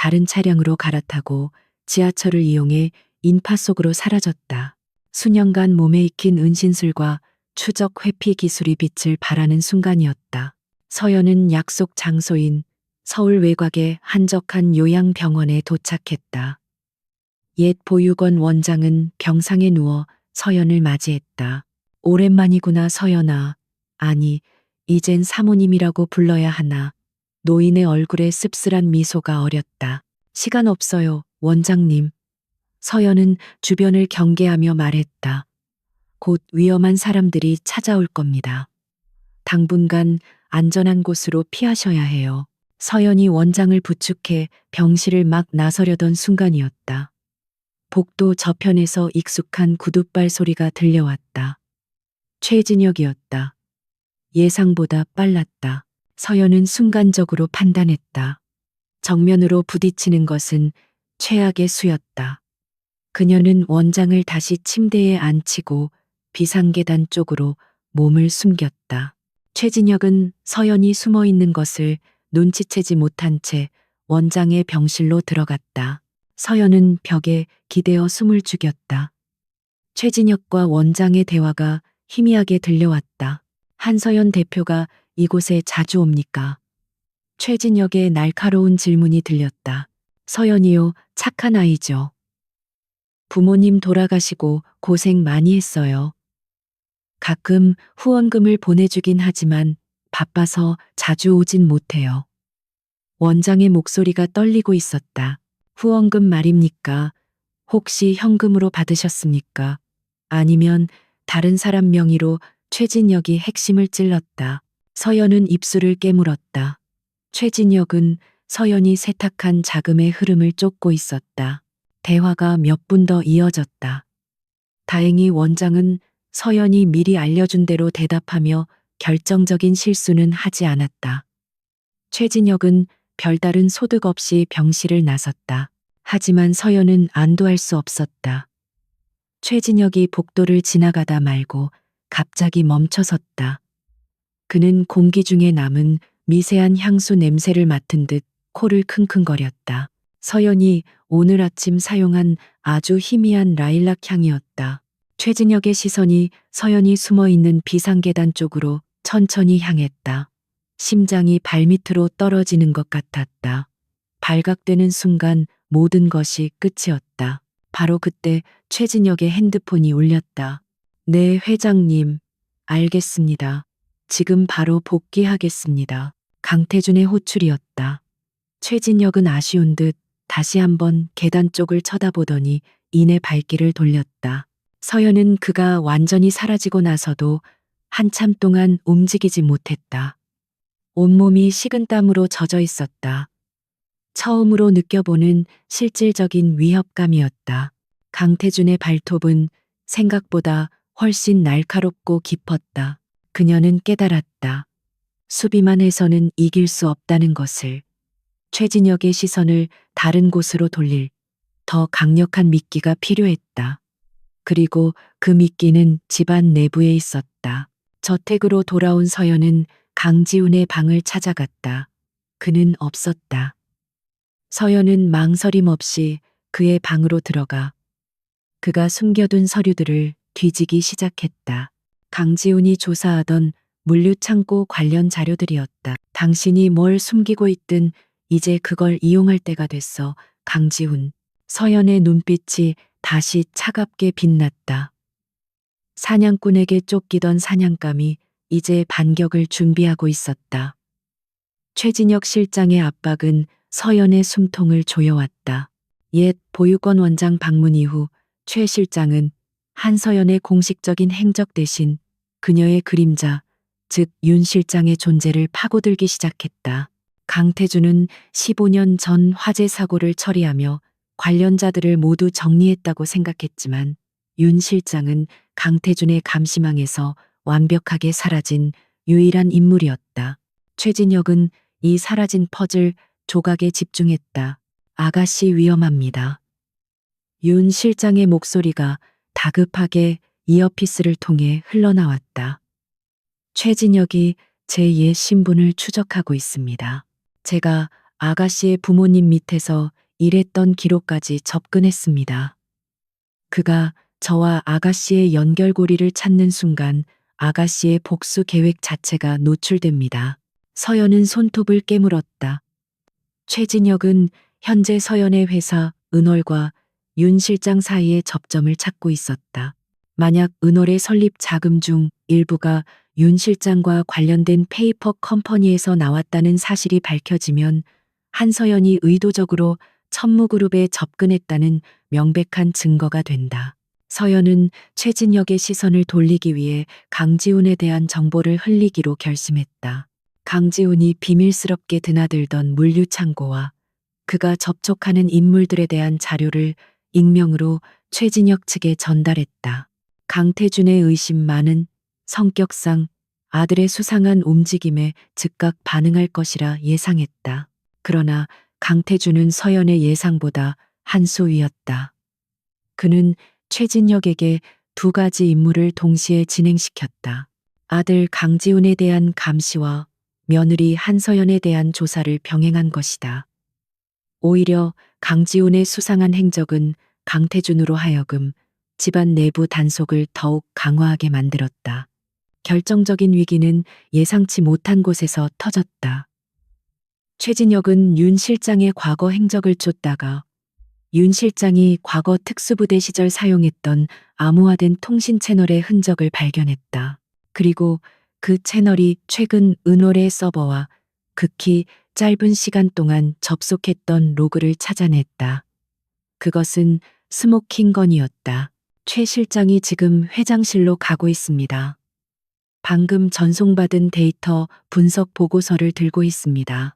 다른 차량으로 갈아타고 지하철을 이용해 인파 속으로 사라졌다. 수년간 몸에 익힌 은신술과 추적 회피 기술이 빛을 발하는 순간이었다. 서연은 약속 장소인 서울 외곽의 한적한 요양병원에 도착했다. 옛 보육원 원장은 병상에 누워 서연을 맞이했다. 오랜만이구나 서연아. 아니, 이젠 사모님이라고 불러야 하나. 노인의 얼굴에 씁쓸한 미소가 어렸다. 시간 없어요, 원장님. 서연은 주변을 경계하며 말했다. 곧 위험한 사람들이 찾아올 겁니다. 당분간 안전한 곳으로 피하셔야 해요. 서연이 원장을 부축해 병실을 막 나서려던 순간이었다. 복도 저편에서 익숙한 구둣발 소리가 들려왔다. 최진혁이었다. 예상보다 빨랐다. 서연은 순간적으로 판단했다. 정면으로 부딪히는 것은 최악의 수였다. 그녀는 원장을 다시 침대에 앉히고 비상계단 쪽으로 몸을 숨겼다. 최진혁은 서연이 숨어 있는 것을 눈치채지 못한 채 원장의 병실로 들어갔다. 서연은 벽에 기대어 숨을 죽였다. 최진혁과 원장의 대화가 희미하게 들려왔다. 한서연 대표가 이곳에 자주 옵니까? 최진혁의 날카로운 질문이 들렸다. 서연이요, 착한 아이죠. 부모님 돌아가시고 고생 많이 했어요. 가끔 후원금을 보내주긴 하지만 바빠서 자주 오진 못해요. 원장의 목소리가 떨리고 있었다. 후원금 말입니까? 혹시 현금으로 받으셨습니까? 아니면 다른 사람 명의로 최진혁이 핵심을 찔렀다. 서연은 입술을 깨물었다. 최진혁은 서연이 세탁한 자금의 흐름을 쫓고 있었다. 대화가 몇 분 더 이어졌다. 다행히 원장은 서연이 미리 알려준 대로 대답하며 결정적인 실수는 하지 않았다. 최진혁은 별다른 소득 없이 병실을 나섰다. 하지만 서연은 안도할 수 없었다. 최진혁이 복도를 지나가다 말고 갑자기 멈춰섰다. 그는 공기 중에 남은 미세한 향수 냄새를 맡은 듯 코를 킁킁거렸다. 서연이 오늘 아침 사용한 아주 희미한 라일락 향이었다. 최진혁의 시선이 서연이 숨어 있는 비상계단 쪽으로 천천히 향했다. 심장이 발밑으로 떨어지는 것 같았다. 발각되는 순간 모든 것이 끝이었다. 바로 그때 최진혁의 핸드폰이 울렸다. 네, 회장님. 알겠습니다. 지금 바로 복귀하겠습니다. 강태준의 호출이었다. 최진혁은 아쉬운 듯 다시 한번 계단 쪽을 쳐다보더니 이내 발길을 돌렸다. 서연은 그가 완전히 사라지고 나서도 한참 동안 움직이지 못했다. 온몸이 식은땀으로 젖어 있었다. 처음으로 느껴보는 실질적인 위협감이었다. 강태준의 발톱은 생각보다 훨씬 날카롭고 깊었다. 그녀는 깨달았다. 수비만 해서는 이길 수 없다는 것을. 최진혁의 시선을 다른 곳으로 돌릴 더 강력한 미끼가 필요했다. 그리고 그 미끼는 집안 내부에 있었다. 저택으로 돌아온 서연은 강지훈의 방을 찾아갔다. 그는 없었다. 서연은 망설임 없이 그의 방으로 들어가 그가 숨겨둔 서류들을 뒤지기 시작했다. 강지훈이 조사하던 물류창고 관련 자료들이었다. 당신이 뭘 숨기고 있든 이제 그걸 이용할 때가 됐어. 강지훈. 서연의 눈빛이 다시 차갑게 빛났다. 사냥꾼에게 쫓기던 사냥감이 이제 반격을 준비하고 있었다. 최진혁 실장의 압박은 서연의 숨통을 조여왔다. 옛 보육원 원장 방문 이후 최 실장은 한서연의 공식적인 행적 대신 그녀의 그림자, 즉 윤 실장의 존재를 파고들기 시작했다. 강태준은 15년 전 화재 사고를 처리하며 관련자들을 모두 정리했다고 생각했지만 윤 실장은 강태준의 감시망에서 완벽하게 사라진 유일한 인물이었다. 최진혁은 이 사라진 퍼즐 조각에 집중했다. 아가씨 위험합니다. 윤 실장의 목소리가 다급하게 이어피스를 통해 흘러나왔다. 최진혁이 제 옛 신분을 추적하고 있습니다. 제가 아가씨의 부모님 밑에서 일했던 기록까지 접근했습니다. 그가 저와 아가씨의 연결고리를 찾는 순간 아가씨의 복수 계획 자체가 노출됩니다. 서연은 손톱을 깨물었다. 최진혁은 현재 서연의 회사 은월과 윤 실장 사이의 접점을 찾고 있었다. 만약 은월의 설립 자금 중 일부가 윤 실장과 관련된 페이퍼 컴퍼니에서 나왔다는 사실이 밝혀지면 한서연이 의도적으로 천무그룹에 접근했다는 명백한 증거가 된다. 서연은 최진혁의 시선을 돌리기 위해 강지훈에 대한 정보를 흘리기로 결심했다. 강지훈이 비밀스럽게 드나들던 물류창고와 그가 접촉하는 인물들에 대한 자료를 익명으로 최진혁 측에 전달했다. 강태준의 의심만은 성격상 아들의 수상한 움직임에 즉각 반응할 것이라 예상했다. 그러나 강태준은 서연의 예상보다 한 수 위였다. 그는 최진혁에게 두 가지 임무를 동시에 진행시켰다. 아들 강지훈에 대한 감시와 며느리 한서연에 대한 조사를 병행한 것이다. 오히려 강지훈의 수상한 행적은 강태준으로 하여금 집안 내부 단속을 더욱 강화하게 만들었다. 결정적인 위기는 예상치 못한 곳에서 터졌다. 최진혁은 윤 실장의 과거 행적을 쫓다가 윤 실장이 과거 특수부대 시절 사용했던 암호화된 통신 채널의 흔적을 발견했다. 그리고 그 채널이 최근 은월의 서버와 극히 짧은 시간 동안 접속했던 로그를 찾아냈다. 그것은 스모킹건이었다. 최 실장이 지금 회장실로 가고 있습니다. 방금 전송받은 데이터 분석 보고서를 들고 있습니다.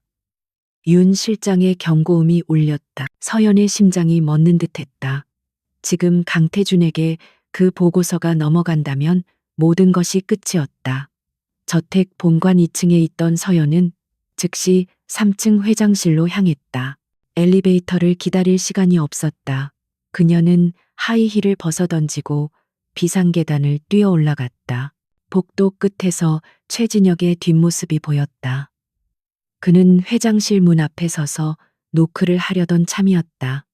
윤 실장의 경고음이 울렸다. 서연의 심장이 멎는 듯했다. 지금 강태준에게 그 보고서가 넘어간다면 모든 것이 끝이었다. 저택 본관 2층에 있던 서연은 즉시 3층 회장실로 향했다. 엘리베이터를 기다릴 시간이 없었다. 그녀는 하이힐을 벗어던지고 비상계단을 뛰어 올라갔다. 복도 끝에서 최진혁의 뒷모습이 보였다. 그는 회장실 문 앞에 서서 노크를 하려던 참이었다.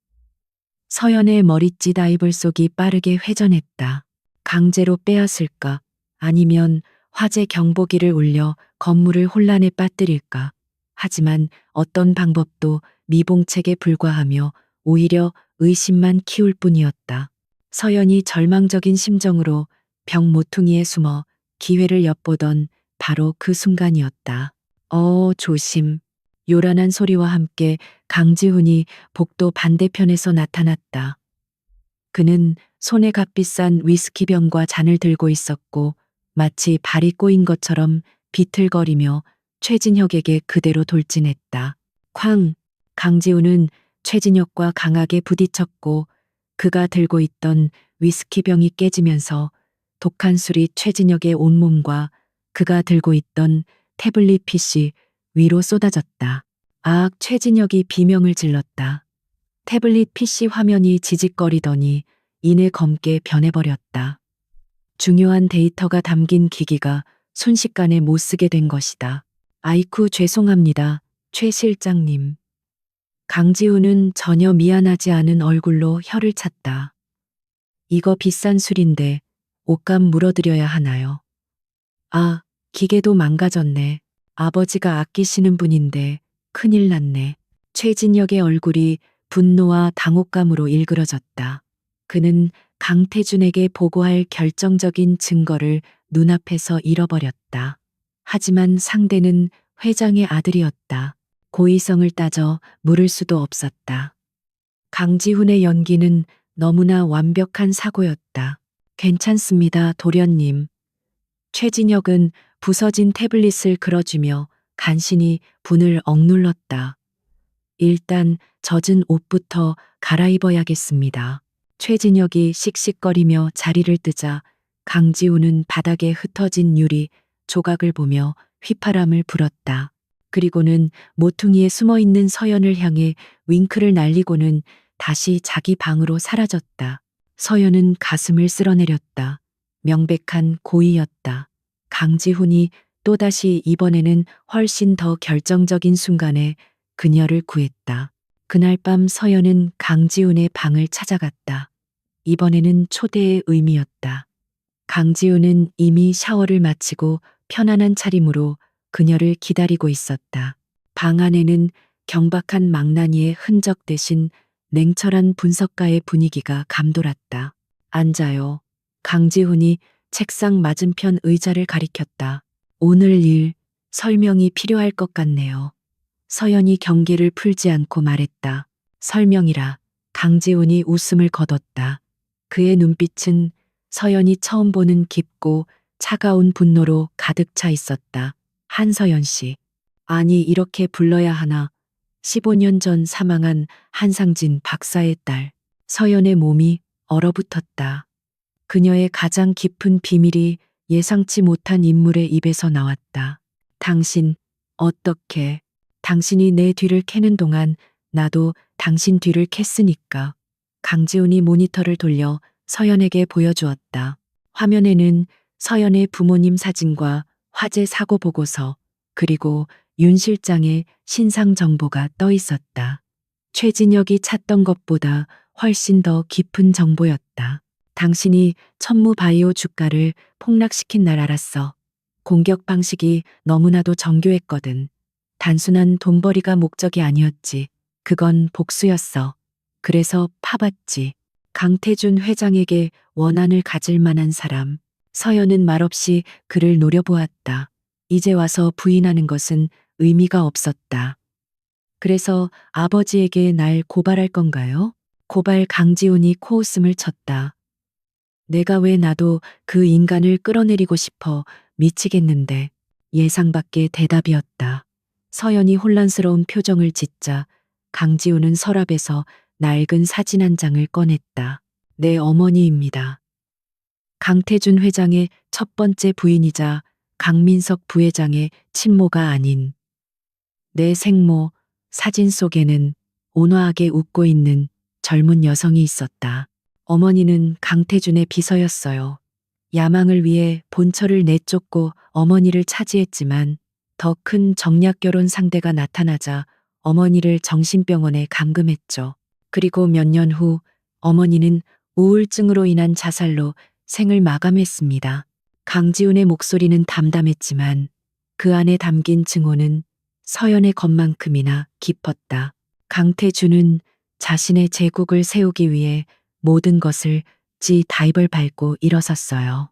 서연의 머릿짓 아이볼속이 빠르게 회전했다. 강제로 빼앗을까? 아니면 화재 경보기를 울려 건물을 혼란에 빠뜨릴까? 하지만 어떤 방법도 미봉책에 불과하며 오히려 의심만 키울 뿐이었다. 서연이 절망적인 심정으로 벽 모퉁이에 숨어 기회를 엿보던 바로 그 순간이었다. 조심. 요란한 소리와 함께 강지훈이 복도 반대편에서 나타났다. 그는 손에 값비싼 위스키병과 잔을 들고 있었고 마치 발이 꼬인 것처럼 비틀거리며 최진혁에게 그대로 돌진했다. 쾅! 강지훈은 최진혁과 강하게 부딪혔고 그가 들고 있던 위스키병이 깨지면서 독한 술이 최진혁의 온몸과 그가 들고 있던 태블릿 PC 위로 쏟아졌다. 최진혁이 비명을 질렀다. 태블릿 PC 화면이 지직거리더니 이내 검게 변해버렸다. 중요한 데이터가 담긴 기기가 순식간에 못 쓰게 된 것이다. 아이쿠 죄송합니다, 최 실장님. 강지훈은 전혀 미안하지 않은 얼굴로 혀를 찼다. 이거 비싼 술인데 옷감 물어드려야 하나요? 기계도 망가졌네. 아버지가 아끼시는 분인데 큰일 났네. 최진혁의 얼굴이 분노와 당혹감으로 일그러졌다. 그는 강태준에게 보고할 결정적인 증거를 눈앞에서 잃어버렸다. 하지만 상대는 회장의 아들이었다. 고의성을 따져 물을 수도 없었다. 강지훈의 연기는 너무나 완벽한 사고였다. 괜찮습니다, 도련님. 최진혁은 부서진 태블릿을 그려주며 간신히 분을 억눌렀다. 일단 젖은 옷부터 갈아입어야겠습니다. 최진혁이 씩씩거리며 자리를 뜨자 강지훈은 바닥에 흩어진 유리 조각을 보며 휘파람을 불었다. 그리고는 모퉁이에 숨어있는 서연을 향해 윙크를 날리고는 다시 자기 방으로 사라졌다. 서연은 가슴을 쓸어내렸다. 명백한 고의였다. 강지훈이 또다시 이번에는 훨씬 더 결정적인 순간에 그녀를 구했다. 그날 밤 서연은 강지훈의 방을 찾아갔다. 이번에는 초대의 의미였다. 강지훈은 이미 샤워를 마치고 편안한 차림으로 그녀를 기다리고 있었다. 방 안에는 경박한 망나니의 흔적 대신 냉철한 분석가의 분위기가 감돌았다. 앉아요. 강지훈이 책상 맞은편 의자를 가리켰다. 오늘 일 설명이 필요할 것 같네요. 서연이 경계를 풀지 않고 말했다. 설명이라. 강지훈이 웃음을 거뒀다. 그의 눈빛은 서연이 처음 보는 깊고 차가운 분노로 가득 차 있었다. 한서연 씨. 아니, 이렇게 불러야 하나. 15년 전 사망한 한상진 박사의 딸. 서연의 몸이 얼어붙었다. 그녀의 가장 깊은 비밀이 예상치 못한 인물의 입에서 나왔다. 당신, 어떻게, 당신이 내 뒤를 캐는 동안 나도 당신 뒤를 캤으니까. 강지훈이 모니터를 돌려 서연에게 보여주었다. 화면에는 서연의 부모님 사진과 화재 사고 보고서, 그리고 윤 실장의 신상 정보가 떠 있었다. 최진혁이 찾던 것보다 훨씬 더 깊은 정보였다. 당신이 천무바이오 주가를 폭락시킨 날 알았어. 공격 방식이 너무나도 정교했거든. 단순한 돈벌이가 목적이 아니었지. 그건 복수였어. 그래서 파봤지. 강태준 회장에게 원한을 가질 만한 사람. 서연은 말없이 그를 노려보았다. 이제 와서 부인하는 것은 의미가 없었다. 그래서 아버지에게 날 고발할 건가요? 고발. 강지훈이 코웃음을 쳤다. 내가 왜 나도 그 인간을 끌어내리고 싶어 미치겠는데. 예상 밖의 대답이었다. 서연이 혼란스러운 표정을 짓자 강지훈은 서랍에서 낡은 사진 한 장을 꺼냈다. 내 어머니입니다. 강태준 회장의 첫 번째 부인이자 강민석 부회장의 친모가 아닌 내 생모. 사진 속에는 온화하게 웃고 있는 젊은 여성이 있었다. 어머니는 강태준의 비서였어요. 야망을 위해 본처를 내쫓고 어머니를 차지했지만 더 큰 정략 결혼 상대가 나타나자 어머니를 정신병원에 감금했죠. 그리고 몇 년 후 어머니는 우울증으로 인한 자살로 생을 마감했습니다. 강지훈의 목소리는 담담했지만 그 안에 담긴 증오는 서연의 것만큼이나 깊었다. 강태준은 자신의 제국을 세우기 위해 모든 것을 다입을 밟고 일어섰어요.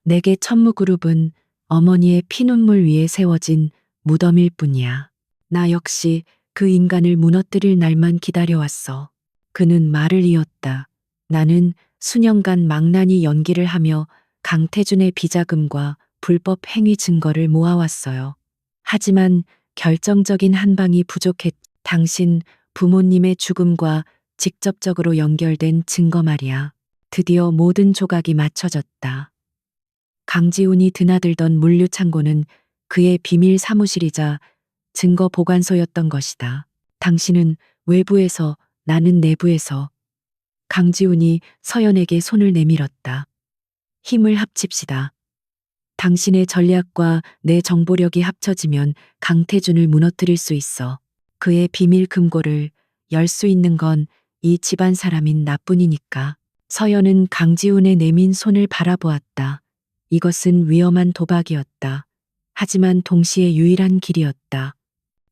내게 천무그룹은 어머니의 피눈물 위에 세워진 무덤일 뿐이야. 나 역시 그 인간을 무너뜨릴 날만 기다려왔어. 그는 말을 이었다. 나는 수년간 망나니 연기를 하며 강태준의 비자금과 불법 행위 증거를 모아왔어요. 하지만 결정적인 한 방이 부족했. 당신 부모님의 죽음과 직접적으로 연결된 증거 말이야. 드디어 모든 조각이 맞춰졌다. 강지훈이 드나들던 물류창고는 그의 비밀 사무실이자 증거 보관소였던 것이다. 당신은 외부에서, 나는 내부에서. 강지훈이 서연에게 손을 내밀었다. 힘을 합칩시다. 당신의 전략과 내 정보력이 합쳐지면 강태준을 무너뜨릴 수 있어. 그의 비밀 금고를 열 수 있는 건 이 집안 사람인 나뿐이니까. 서연은 강지훈의 내민 손을 바라보았다. 이것은 위험한 도박이었다. 하지만 동시에 유일한 길이었다.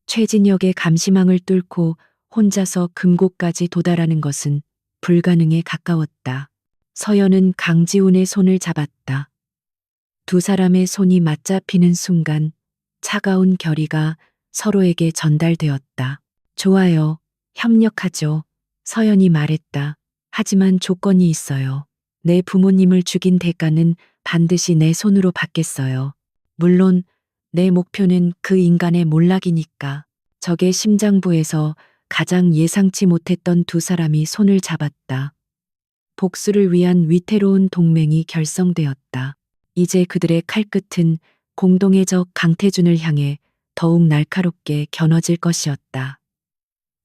최진혁의 감시망을 뚫고 혼자서 금고까지 도달하는 것은 불가능에 가까웠다. 서연은 강지훈의 손을 잡았다. 두 사람의 손이 맞잡히는 순간 차가운 결의가 서로에게 전달되었다. 좋아요. 협력하죠. 서연이 말했다. 하지만 조건이 있어요. 내 부모님을 죽인 대가는 반드시 내 손으로 받겠어요. 물론 내 목표는 그 인간의 몰락이니까. 적의 심장부에서 가장 예상치 못했던 두 사람이 손을 잡았다. 복수를 위한 위태로운 동맹이 결성되었다. 이제 그들의 칼끝은 공동의 적 강태준을 향해 더욱 날카롭게 겨눠질 것이었다.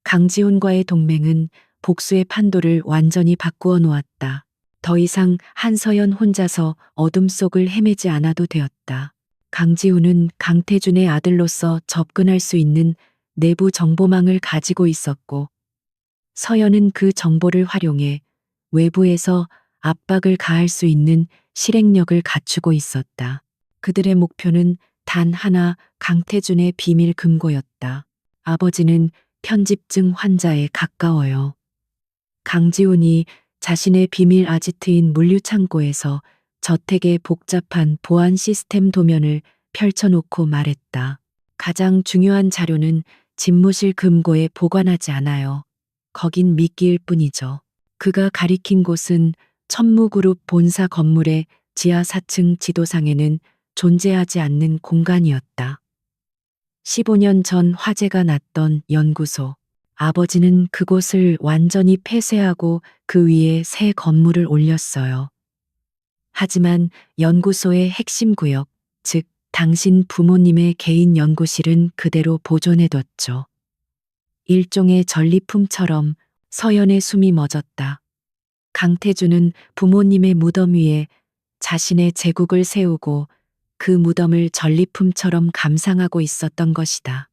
강지훈과의 동맹은 복수의 판도를 완전히 바꾸어 놓았다. 더 이상 한서연 혼자서 어둠 속을 헤매지 않아도 되었다. 강지훈은 강태준의 아들로서 접근할 수 있는 내부 정보망을 가지고 있었고 서연은 그 정보를 활용해 외부에서 압박을 가할 수 있는 실행력을 갖추고 있었다. 그들의 목표는 단 하나, 강태준의 비밀 금고였다. 아버지는 편집증 환자에 가까워요. 강지훈이 자신의 비밀 아지트인 물류창고에서 저택의 복잡한 보안 시스템 도면을 펼쳐놓고 말했다. 가장 중요한 자료는 집무실 금고에 보관하지 않아요. 거긴 미끼일 뿐이죠. 그가 가리킨 곳은 천무그룹 본사 건물의 지하 4층 지도상에는 존재하지 않는 공간이었다. 15년 전 화재가 났던 연구소. 아버지는 그곳을 완전히 폐쇄하고 그 위에 새 건물을 올렸어요. 하지만 연구소의 핵심 구역, 즉 당신 부모님의 개인 연구실은 그대로 보존해뒀죠. 일종의 전리품처럼. 서연의 숨이 멎었다. 강태준은 부모님의 무덤 위에 자신의 제국을 세우고 그 무덤을 전리품처럼 감상하고 있었던 것이다.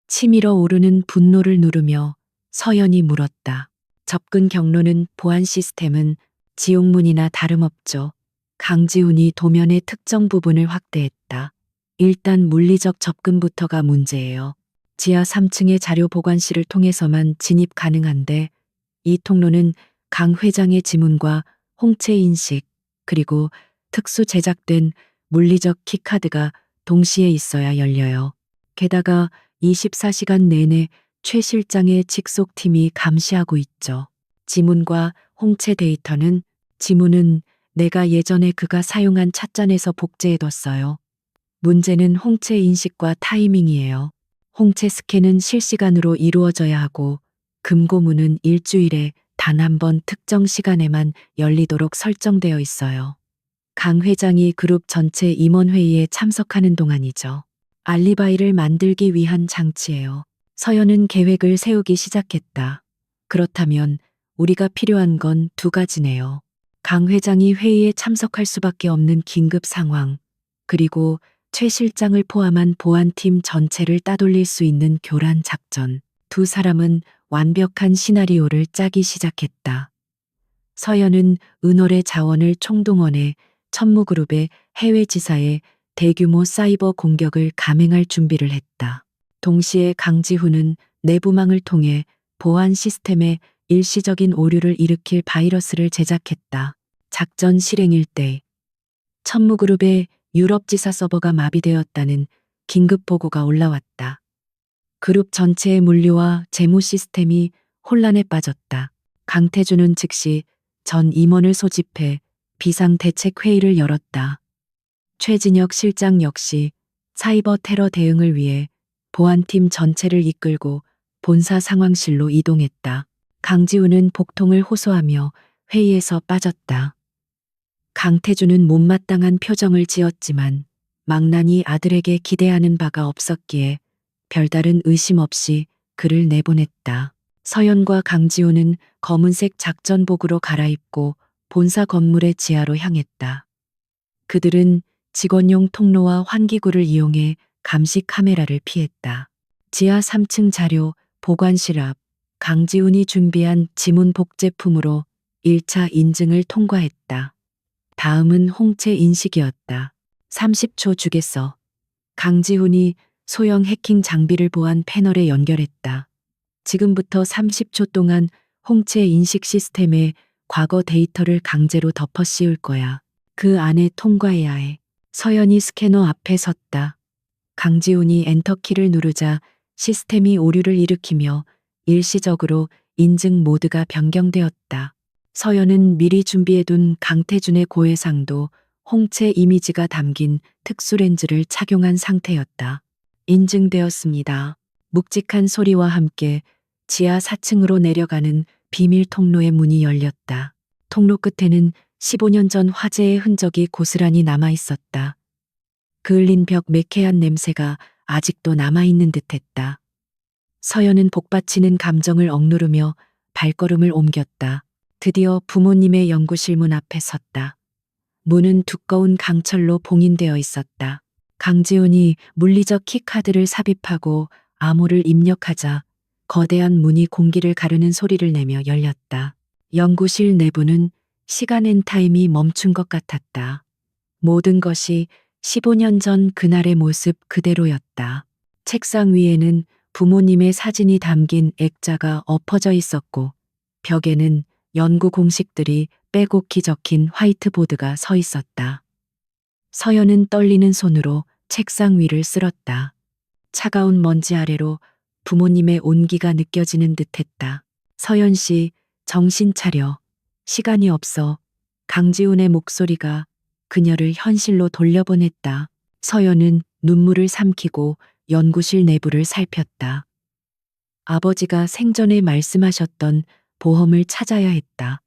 치밀어 오르는 분노를 누르며 서연이 물었다. 접근 경로는 보안 시스템은 지옥문이나 다름없죠. 강지훈이 도면의 특정 부분을 확대했다. 일단 물리적 접근부터가 문제예요. 지하 3층의 자료 보관실을 통해서만 진입 가능한데 이 통로는 강 회장의 지문과 홍채 인식 그리고 특수 제작된 물리적 키카드가 동시에 있어야 열려요. 게다가 24시간 내내 최 실장의 직속팀이 감시하고 있죠. 지문과 홍채 데이터는 지문은 내가 예전에 그가 사용한 찻잔에서 복제해뒀어요. 문제는 홍채 인식과 타이밍이에요. 홍채 스캔은 실시간으로 이루어져야 하고 금고문은 일주일에 단 한 번 특정 시간에만 열리도록 설정되어 있어요. 강 회장이 그룹 전체 임원회의에 참석하는 동안이죠. 알리바이를 만들기 위한 장치예요. 서연은 계획을 세우기 시작했다. 그렇다면 우리가 필요한 건 두 가지네요. 강 회장이 회의에 참석할 수밖에 없는 긴급 상황, 그리고 최 실장을 포함한 보안팀 전체를 따돌릴 수 있는 교란 작전. 두 사람은 완벽한 시나리오를 짜기 시작했다. 서연은 은월의 자원을 총동원해 천무그룹의 해외 지사에 대규모 사이버 공격을 감행할 준비를 했다. 동시에 강지훈은 내부망을 통해 보안 시스템에 일시적인 오류를 일으킬 바이러스를 제작했다. 작전 실행일 때 천무그룹의 유럽 지사 서버가 마비되었다는 긴급 보고가 올라왔다. 그룹 전체의 물류와 재무 시스템이 혼란에 빠졌다. 강태준은 즉시 전 임원을 소집해 비상대책회의를 열었다. 최진혁 실장 역시 사이버 테러 대응을 위해 보안팀 전체를 이끌고 본사 상황실로 이동했다. 강지훈은 복통을 호소하며 회의에서 빠졌다. 강태준은 못마땅한 표정을 지었지만 망나니 아들에게 기대하는 바가 없었기에 별다른 의심 없이 그를 내보냈다. 서연과 강지훈은 검은색 작전복으로 갈아입고 본사 건물의 지하로 향했다. 그들은 직원용 통로와 환기구를 이용해 감시 카메라를 피했다. 지하 3층 자료 보관실 앞 강지훈이 준비한 지문 복제품으로 1차 인증을 통과했다. 다음은 홍채 인식이었다. 30초 주겠어. 강지훈이 소형 해킹 장비를 보안 패널에 연결했다. 지금부터 30초 동안 홍채 인식 시스템에 과거 데이터를 강제로 덮어 씌울 거야. 그 안에 통과해야 해. 서연이 스캐너 앞에 섰다. 강지훈이 엔터키를 누르자 시스템이 오류를 일으키며 일시적으로 인증 모드가 변경되었다. 서연은 미리 준비해둔 강태준의 고해상도 홍채 이미지가 담긴 특수렌즈를 착용한 상태였다. 인증되었습니다. 묵직한 소리와 함께 지하 4층으로 내려가는 비밀 통로의 문이 열렸다. 통로 끝에는 15년 전 화재의 흔적이 고스란히 남아 있었다. 그을린 벽 매캐한 냄새가 아직도 남아있는 듯했다. 서연은 복받치는 감정을 억누르며 발걸음을 옮겼다. 드디어 부모님의 연구실 문 앞에 섰다. 문은 두꺼운 강철로 봉인되어 있었다. 강지훈이 물리적 키카드를 삽입하고 암호를 입력하자 거대한 문이 공기를 가르는 소리를 내며 열렸다. 연구실 내부는 시간 앤 타임이 멈춘 것 같았다. 모든 것이 15년 전 그날의 모습 그대로였다. 책상 위에는 부모님의 사진이 담긴 액자가 엎어져 있었고 벽에는 연구 공식들이 빼곡히 적힌 화이트보드가 서 있었다. 서연은 떨리는 손으로 책상 위를 쓸었다. 차가운 먼지 아래로 부모님의 온기가 느껴지는 듯했다. 서연 씨, 정신 차려. 시간이 없어. 강지훈의 목소리가 그녀를 현실로 돌려보냈다. 서연은 눈물을 삼키고 연구실 내부를 살폈다. 아버지가 생전에 말씀하셨던 보험을 찾아야 했다.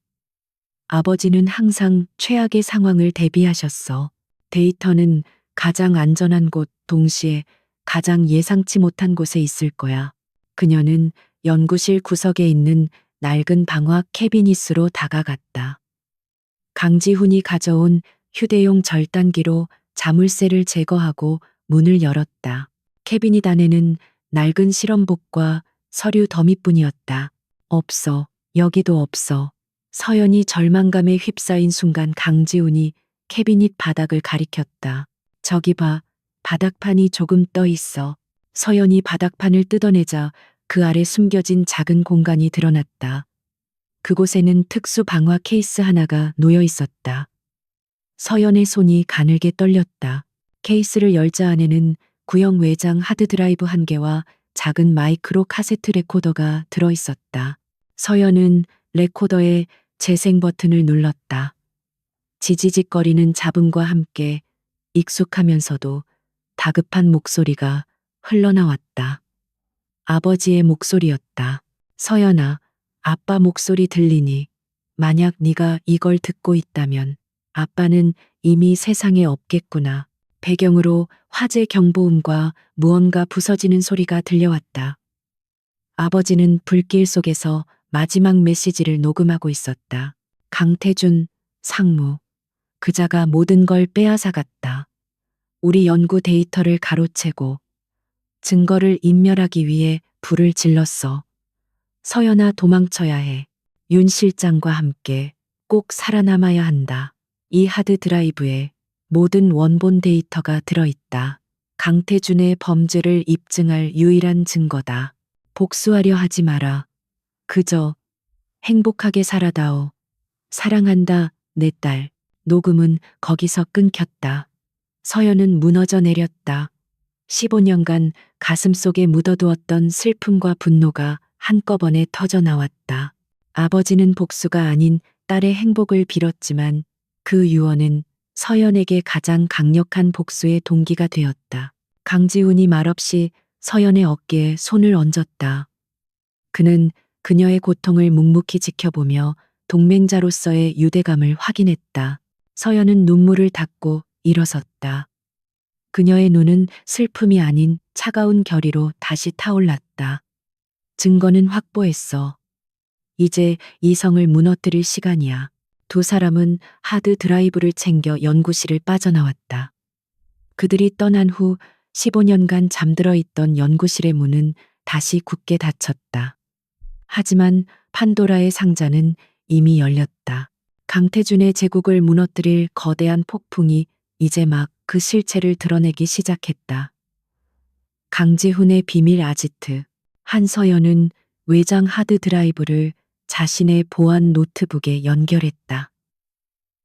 아버지는 항상 최악의 상황을 대비하셨어. 데이터는 가장 안전한 곳, 동시에 가장 예상치 못한 곳에 있을 거야. 그녀는 연구실 구석에 있는 낡은 방화 캐비닛으로 다가갔다. 강지훈이 가져온 휴대용 절단기로 자물쇠를 제거하고 문을 열었다. 캐비닛 안에는 낡은 실험복과 서류 더미뿐이었다. 없어. 여기도 없어. 서연이 절망감에 휩싸인 순간 강지훈이 캐비닛 바닥을 가리켰다. 저기 봐. 바닥판이 조금 떠 있어. 서연이 바닥판을 뜯어내자 그 아래 숨겨진 작은 공간이 드러났다. 그곳에는 특수 방화 케이스 하나가 놓여 있었다. 서연의 손이 가늘게 떨렸다. 케이스를 열자 안에는 구형 외장 하드드라이브 1개와 작은 마이크로 카세트 레코더가 들어 있었다. 서연은 레코더의 재생 버튼을 눌렀다. 지지직거리는 잡음과 함께 익숙하면서도 다급한 목소리가 흘러나왔다. 아버지의 목소리였다. 서연아, 아빠 목소리 들리니? 만약 네가 이걸 듣고 있다면 아빠는 이미 세상에 없겠구나. 배경으로 화재 경보음과 무언가 부서지는 소리가 들려왔다. 아버지는 불길 속에서 마지막 메시지를 녹음하고 있었다. 강태준, 상무. 그자가 모든 걸 빼앗아갔다. 우리 연구 데이터를 가로채고 증거를 인멸하기 위해 불을 질렀어. 서연아, 도망쳐야 해. 윤 실장과 함께 꼭 살아남아야 한다. 이 하드 드라이브에 모든 원본 데이터가 들어있다. 강태준의 범죄를 입증할 유일한 증거다. 복수하려 하지 마라. 그저 행복하게 살아다오. 사랑한다, 내 딸. 녹음은 거기서 끊겼다. 서연은 무너져 내렸다. 15년간 가슴속에 묻어두었던 슬픔과 분노가 한꺼번에 터져 나왔다. 아버지는 복수가 아닌 딸의 행복을 빌었지만 그 유언은 서연에게 가장 강력한 복수의 동기가 되었다. 강지훈이 말없이 서연의 어깨에 손을 얹었다. 그는 그녀의 고통을 묵묵히 지켜보며 동맹자로서의 유대감을 확인했다. 서연은 눈물을 닦고 일어섰다. 그녀의 눈은 슬픔이 아닌 차가운 결의로 다시 타올랐다. 증거는 확보했어. 이제 이성을 무너뜨릴 시간이야. 두 사람은 하드 드라이브를 챙겨 연구실을 빠져나왔다. 그들이 떠난 후 15년간 잠들어 있던 연구실의 문은 다시 굳게 닫혔다. 하지만 판도라의 상자는 이미 열렸다. 강태준의 제국을 무너뜨릴 거대한 폭풍이 이제 막 그 실체를 드러내기 시작했다. 강지훈의 비밀 아지트. 한서연은 외장 하드 드라이브를 자신의 보안 노트북에 연결했다.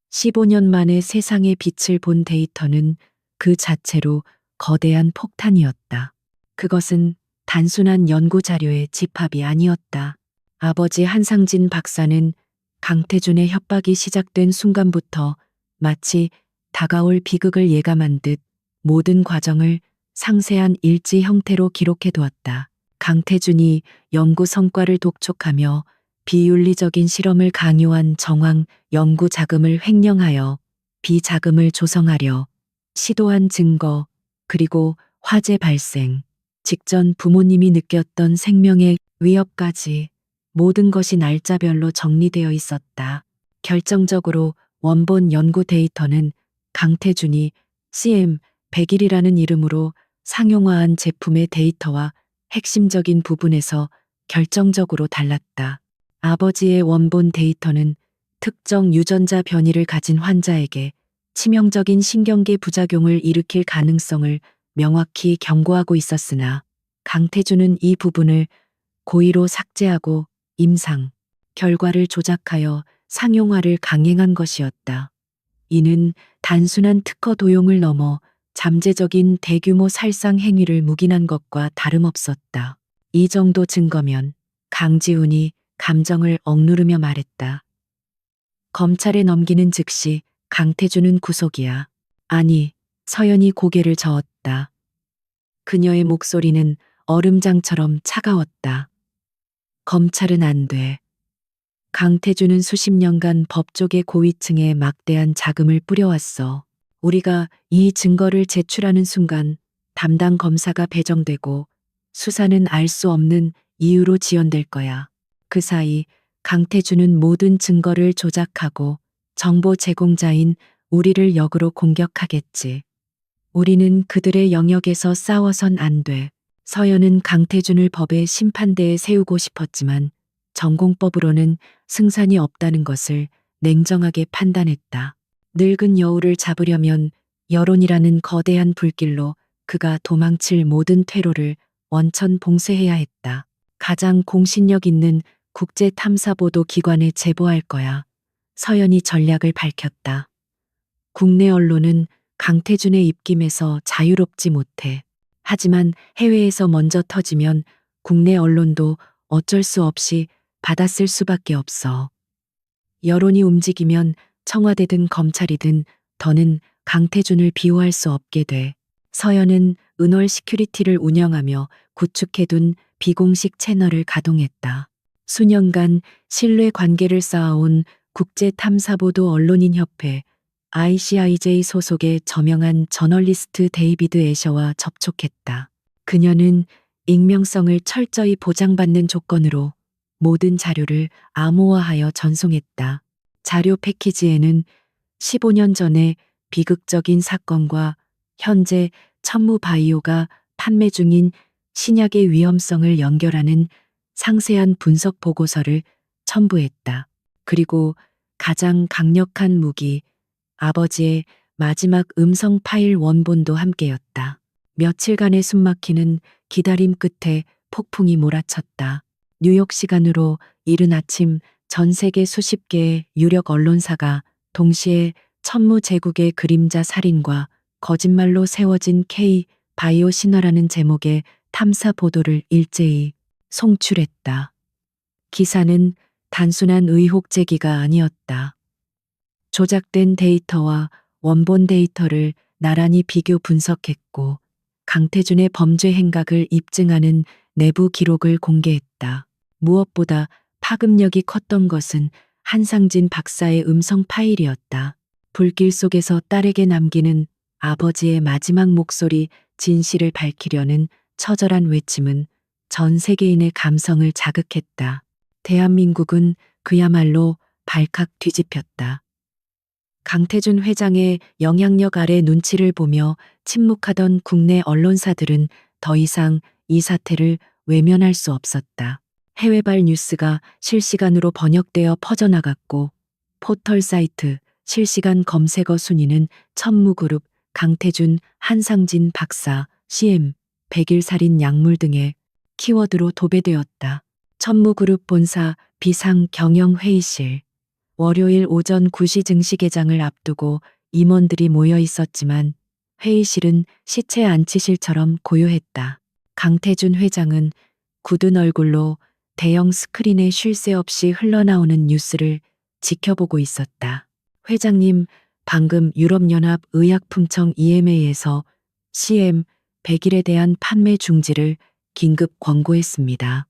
15년 만에 세상의 빛을 본 데이터는 그 자체로 거대한 폭탄이었다. 그것은 단순한 연구 자료의 집합이 아니었다. 아버지 한상진 박사는 강태준의 협박이 시작된 순간부터 마치 다가올 비극을 예감한 듯 모든 과정을 상세한 일지 형태로 기록해 두었다. 강태준이 연구 성과를 독촉하며 비윤리적인 실험을 강요한 정황 연구 자금을 횡령하여 비자금을 조성하려 시도한 증거, 그리고 화재 발생, 직전 부모님이 느꼈던 생명의 위협까지 모든 것이 날짜별로 정리되어 있었다. 결정적으로 원본 연구 데이터는 강태준이 CM100이라는 이름으로 상용화한 제품의 데이터와 핵심적인 부분에서 결정적으로 달랐다. 아버지의 원본 데이터는 특정 유전자 변이를 가진 환자에게 치명적인 신경계 부작용을 일으킬 가능성을 명확히 경고하고 있었으나 강태준은 이 부분을 고의로 삭제하고 임상 결과를 조작하여 상용화를 강행한 것이었다. 이는 단순한 특허 도용을 넘어 잠재적인 대규모 살상 행위를 묵인한 것과 다름없었다. 이 정도 증거면 강지훈이 감정을 억누르며 말했다. 검찰에 넘기는 즉시 강태준은 구속이야. 아니, 서연이 고개를 저었다. 그녀의 목소리는 얼음장처럼 차가웠다. 검찰은 안 돼. 강태준은 수십 년간 법조계 고위층에 막대한 자금을 뿌려왔어. 우리가 이 증거를 제출하는 순간 담당 검사가 배정되고 수사는 알 수 없는 이유로 지연될 거야. 그 사이 강태준은 모든 증거를 조작하고 정보 제공자인 우리를 역으로 공격하겠지. 우리는 그들의 영역에서 싸워선 안 돼. 서연은 강태준을 법의 심판대에 세우고 싶었지만 전공법으로는 승산이 없다는 것을 냉정하게 판단했다. 늙은 여우를 잡으려면 여론이라는 거대한 불길로 그가 도망칠 모든 퇴로를 원천 봉쇄해야 했다. 가장 공신력 있는 국제 탐사보도 기관에 제보할 거야. 서연이 전략을 밝혔다. 국내 언론은 강태준의 입김에서 자유롭지 못해. 하지만 해외에서 먼저 터지면 국내 언론도 어쩔 수 없이 받아쓸 수밖에 없어. 여론이 움직이면 청와대든 검찰이든 더는 강태준을 비호할 수 없게 돼. 서연은 은월 시큐리티를 운영하며 구축해둔 비공식 채널을 가동했다. 수년간 신뢰 관계를 쌓아온 국제탐사보도 언론인협회 ICIJ 소속의 저명한 저널리스트 데이비드 애셔와 접촉했다. 그녀는 익명성을 철저히 보장받는 조건으로 모든 자료를 암호화하여 전송했다. 자료 패키지에는 15년 전의 비극적인 사건과 현재 천무바이오가 판매 중인 신약의 위험성을 연결하는 상세한 분석 보고서를 첨부했다. 그리고 가장 강력한 무기, 아버지의 마지막 음성 파일 원본도 함께였다. 며칠간의 숨막히는 기다림 끝에 폭풍이 몰아쳤다. 뉴욕 시간으로 이른 아침 전 세계 수십 개의 유력 언론사가 동시에 천무제국의 그림자 살인과 거짓말로 세워진 K 바이오 신화라는 제목의 탐사 보도를 일제히 송출했다. 기사는 단순한 의혹 제기가 아니었다. 조작된 데이터와 원본 데이터를 나란히 비교 분석했고 강태준의 범죄 행각을 입증하는 내부 기록을 공개했다. 무엇보다 파급력이 컸던 것은 한상진 박사의 음성 파일이었다. 불길 속에서 딸에게 남기는 아버지의 마지막 목소리 진실을 밝히려는 처절한 외침은 전 세계인의 감성을 자극했다. 대한민국은 그야말로 발칵 뒤집혔다. 강태준 회장의 영향력 아래 눈치를 보며 침묵하던 국내 언론사들은 더 이상 이 사태를 외면할 수 없었다. 해외발 뉴스가 실시간으로 번역되어 퍼져나갔고 포털 사이트 실시간 검색어 순위는 천무그룹, 강태준, 한상진 박사, CM, 백일살인 약물 등의 키워드로 도배되었다. 천무그룹 본사 비상 경영회의실. 월요일 오전 9시 증시 개장을 앞두고 임원들이 모여 있었지만 회의실은 시체 안치실처럼 고요했다. 강태준 회장은 굳은 얼굴로 대형 스크린에 쉴 새 없이 흘러나오는 뉴스를 지켜보고 있었다. 회장님, 방금 유럽연합 의약품청 EMA에서 CM 100일에 대한 판매 중지를 긴급 권고했습니다.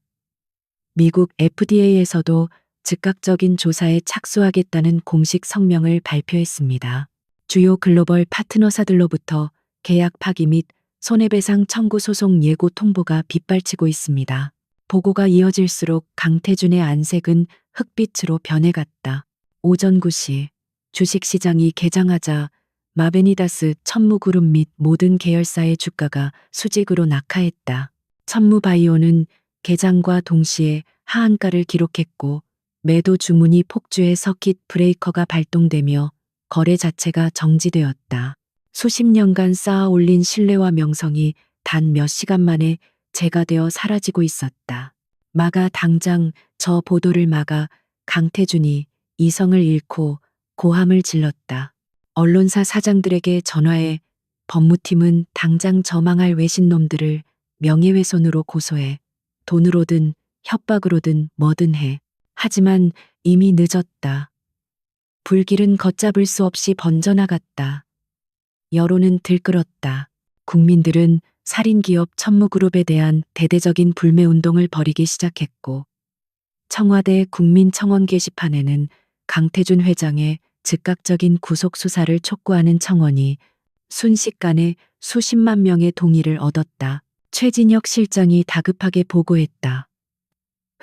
미국 FDA에서도 즉각적인 조사에 착수하겠다는 공식 성명을 발표했습니다. 주요 글로벌 파트너사들로부터 계약 파기 및 손해배상 청구 소송 예고 통보가 빗발치고 있습니다. 보고가 이어질수록 강태준의 안색은 흑빛으로 변해갔다. 오전 9시 주식시장이 개장하자 마베니다스 천무그룹 및 모든 계열사의 주가가 수직으로 낙하했다. 천무바이오는 개장과 동시에 하한가를 기록했고 매도 주문이 폭주해 서킷 브레이커가 발동되며 거래 자체가 정지되었다. 수십 년간 쌓아 올린 신뢰와 명성이 단 몇 시간 만에 재가 되어 사라지고 있었다. 마가 당장 저 보도를 막아 강태준이 이성을 잃고 고함을 질렀다. 언론사 사장들에게 전화해 법무팀은 당장 저망할 외신놈들을 명예훼손으로 고소해. 돈으로든 협박으로든 뭐든 해. 하지만 이미 늦었다. 불길은 걷잡을 수 없이 번져나갔다. 여론은 들끓었다. 국민들은 살인기업 천무그룹에 대한 대대적인 불매운동을 벌이기 시작했고 청와대 국민청원 게시판에는 강태준 회장의 즉각적인 구속수사를 촉구하는 청원이 순식간에 수십만 명의 동의를 얻었다. 최진혁 실장이 다급하게 보고했다.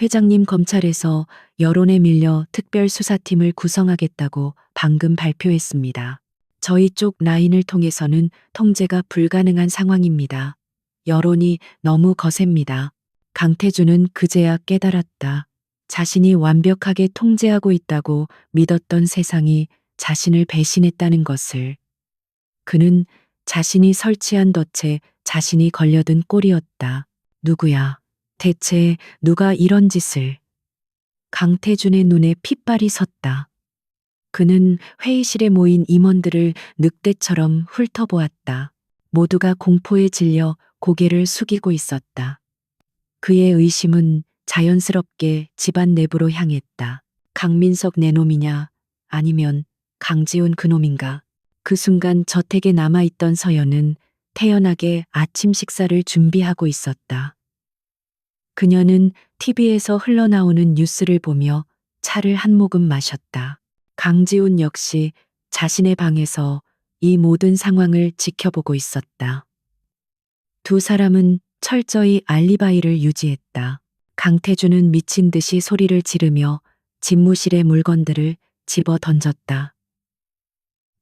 회장님, 검찰에서 여론에 밀려 특별수사팀을 구성하겠다고 방금 발표했습니다. 저희 쪽 라인을 통해서는 통제가 불가능한 상황입니다. 여론이 너무 거셉니다. 강태준은 그제야 깨달았다. 자신이 완벽하게 통제하고 있다고 믿었던 세상이 자신을 배신했다는 것을. 그는 자신이 설치한 덫에 자신이 걸려든 꼴이었다. 누구야? 대체 누가 이런 짓을? 강태준의 눈에 핏발이 섰다. 그는 회의실에 모인 임원들을 늑대처럼 훑어보았다. 모두가 공포에 질려 고개를 숙이고 있었다. 그의 의심은 자연스럽게 집안 내부로 향했다. 강민석 내놈이냐? 아니면 강지훈 그놈인가? 그 순간 저택에 남아있던 서연은 태연하게 아침 식사를 준비하고 있었다. 그녀는 TV에서 흘러나오는 뉴스를 보며 차를 한 모금 마셨다. 강지훈 역시 자신의 방에서 이 모든 상황을 지켜보고 있었다. 두 사람은 철저히 알리바이를 유지했다. 강태준은 미친 듯이 소리를 지르며 집무실의 물건들을 집어 던졌다.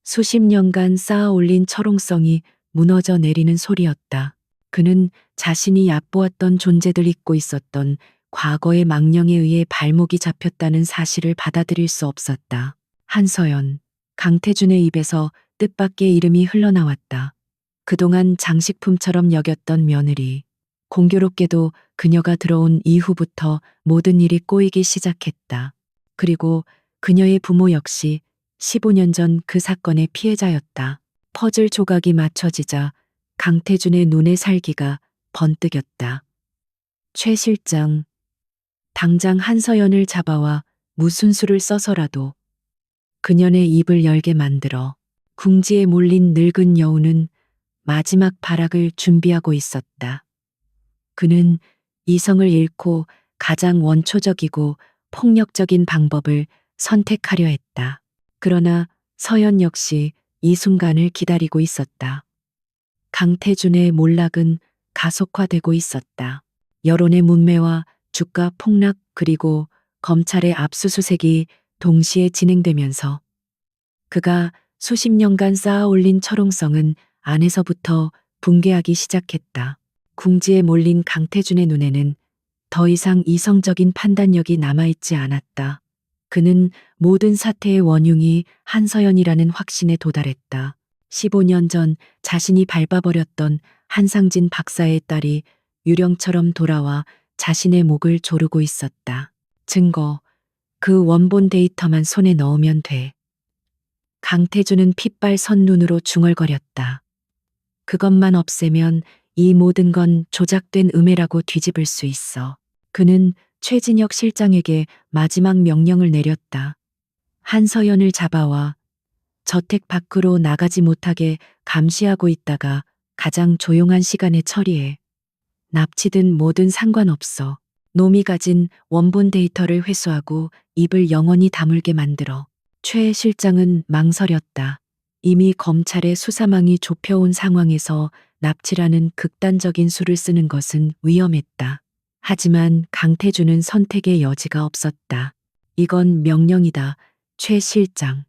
수십 년간 쌓아 올린 철옹성이 무너져 내리는 소리였다. 그는 자신이 얕보았던 존재들 잊고 있었던 과거의 망령에 의해 발목이 잡혔다는 사실을 받아들일 수 없었다. 한서연, 강태준의 입에서 뜻밖의 이름이 흘러나왔다. 그동안 장식품처럼 여겼던 며느리. 공교롭게도 그녀가 들어온 이후부터 모든 일이 꼬이기 시작했다. 그리고 그녀의 부모 역시 15년 전 그 사건의 피해자였다. 퍼즐 조각이 맞춰지자 강태준의 눈의 살기가 번뜩였다. 최 실장, 당장 한서연을 잡아와 무슨 수를 써서라도 그녀의 입을 열게 만들어. 궁지에 몰린 늙은 여우는 마지막 발악을 준비하고 있었다. 그는 이성을 잃고 가장 원초적이고 폭력적인 방법을 선택하려 했다. 그러나 서연 역시 이 순간을 기다리고 있었다. 강태준의 몰락은 가속화되고 있었다. 여론의 문매와 주가 폭락 그리고 검찰의 압수수색이 동시에 진행되면서 그가 수십 년간 쌓아 올린 철옹성은 안에서부터 붕괴하기 시작했다. 궁지에 몰린 강태준의 눈에는 더 이상 이성적인 판단력이 남아있지 않았다. 그는 모든 사태의 원흉이 한서연이라는 확신에 도달했다. 15년 전 자신이 밟아버렸던 한상진 박사의 딸이 유령처럼 돌아와 자신의 목을 조르고 있었다. 증거, 그 원본 데이터만 손에 넣으면 돼. 강태준은 핏발 선 눈으로 중얼거렸다. 그것만 없애면 이 모든 건 조작된 음해라고 뒤집을 수 있어. 그는 최진혁 실장에게 마지막 명령을 내렸다. 한서연을 잡아와 저택 밖으로 나가지 못하게 감시하고 있다가 가장 조용한 시간에 처리해. 납치든 뭐든 상관없어. 놈이 가진 원본 데이터를 회수하고 입을 영원히 다물게 만들어. 최 실장은 망설였다. 이미 검찰의 수사망이 좁혀온 상황에서 납치라는 극단적인 수를 쓰는 것은 위험했다. 하지만 강태준은 선택의 여지가 없었다. 이건 명령이다, 최 실장.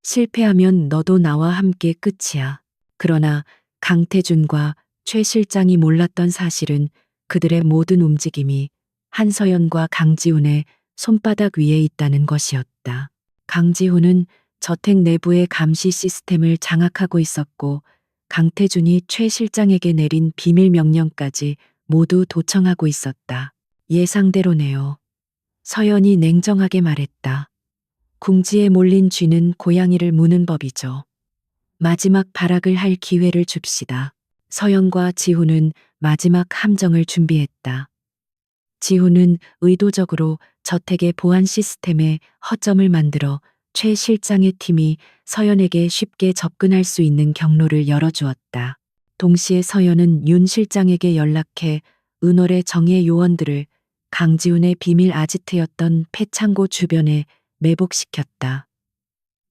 실패하면 너도 나와 함께 끝이야. 그러나 강태준과 최 실장이 몰랐던 사실은 그들의 모든 움직임이 한서연과 강지훈의 손바닥 위에 있다는 것이었다. 강지훈은 저택 내부의 감시 시스템을 장악하고 있었고 강태준이 최 실장에게 내린 비밀 명령까지 모두 도청하고 있었다. 예상대로네요. 서연이 냉정하게 말했다. 궁지에 몰린 쥐는 고양이를 무는 법이죠. 마지막 발악을 할 기회를 줍시다. 서연과 지훈은 마지막 함정을 준비했다. 지훈은 의도적으로 저택의 보안 시스템에 허점을 만들어 최 실장의 팀이 서연에게 쉽게 접근할 수 있는 경로를 열어주었다. 동시에 서연은 윤 실장에게 연락해 은월의 정예 요원들을 강지훈의 비밀 아지트였던 폐창고 주변에 매복시켰다.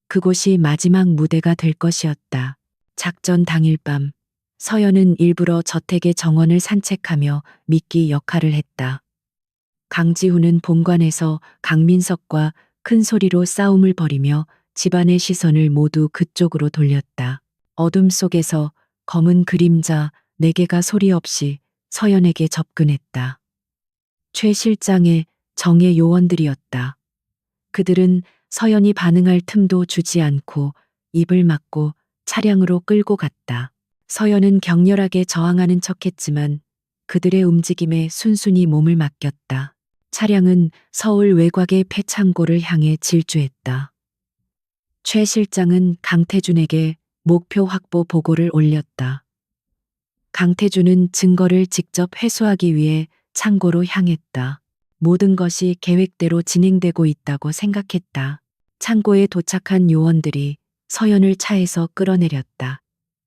그곳이 마지막 무대가 될 것이었다. 작전 당일 밤, 서연은 일부러 저택의 정원을 산책하며 미끼 역할을 했다. 강지훈은 본관에서 강민석과 큰 소리로 싸움을 벌이며 집안의 시선을 모두 그쪽으로 돌렸다. 어둠 속에서 검은 그림자 4개가 소리 없이 서연에게 접근했다. 최 실장의 정예 요원들이었다. 그들은 서연이 반응할 틈도 주지 않고 입을 막고 차량으로 끌고 갔다. 서연은 격렬하게 저항하는 척했지만 그들의 움직임에 순순히 몸을 맡겼다. 차량은 서울 외곽의 폐창고를 향해 질주했다. 최 실장은 강태준에게 목표 확보 보고를 올렸다. 강태준은 증거를 직접 회수하기 위해 창고로 향했다. 모든 것이 계획대로 진행되고 있다고 생각했다. 창고에 도착한 요원들이 서연을 차에서 끌어내렸다.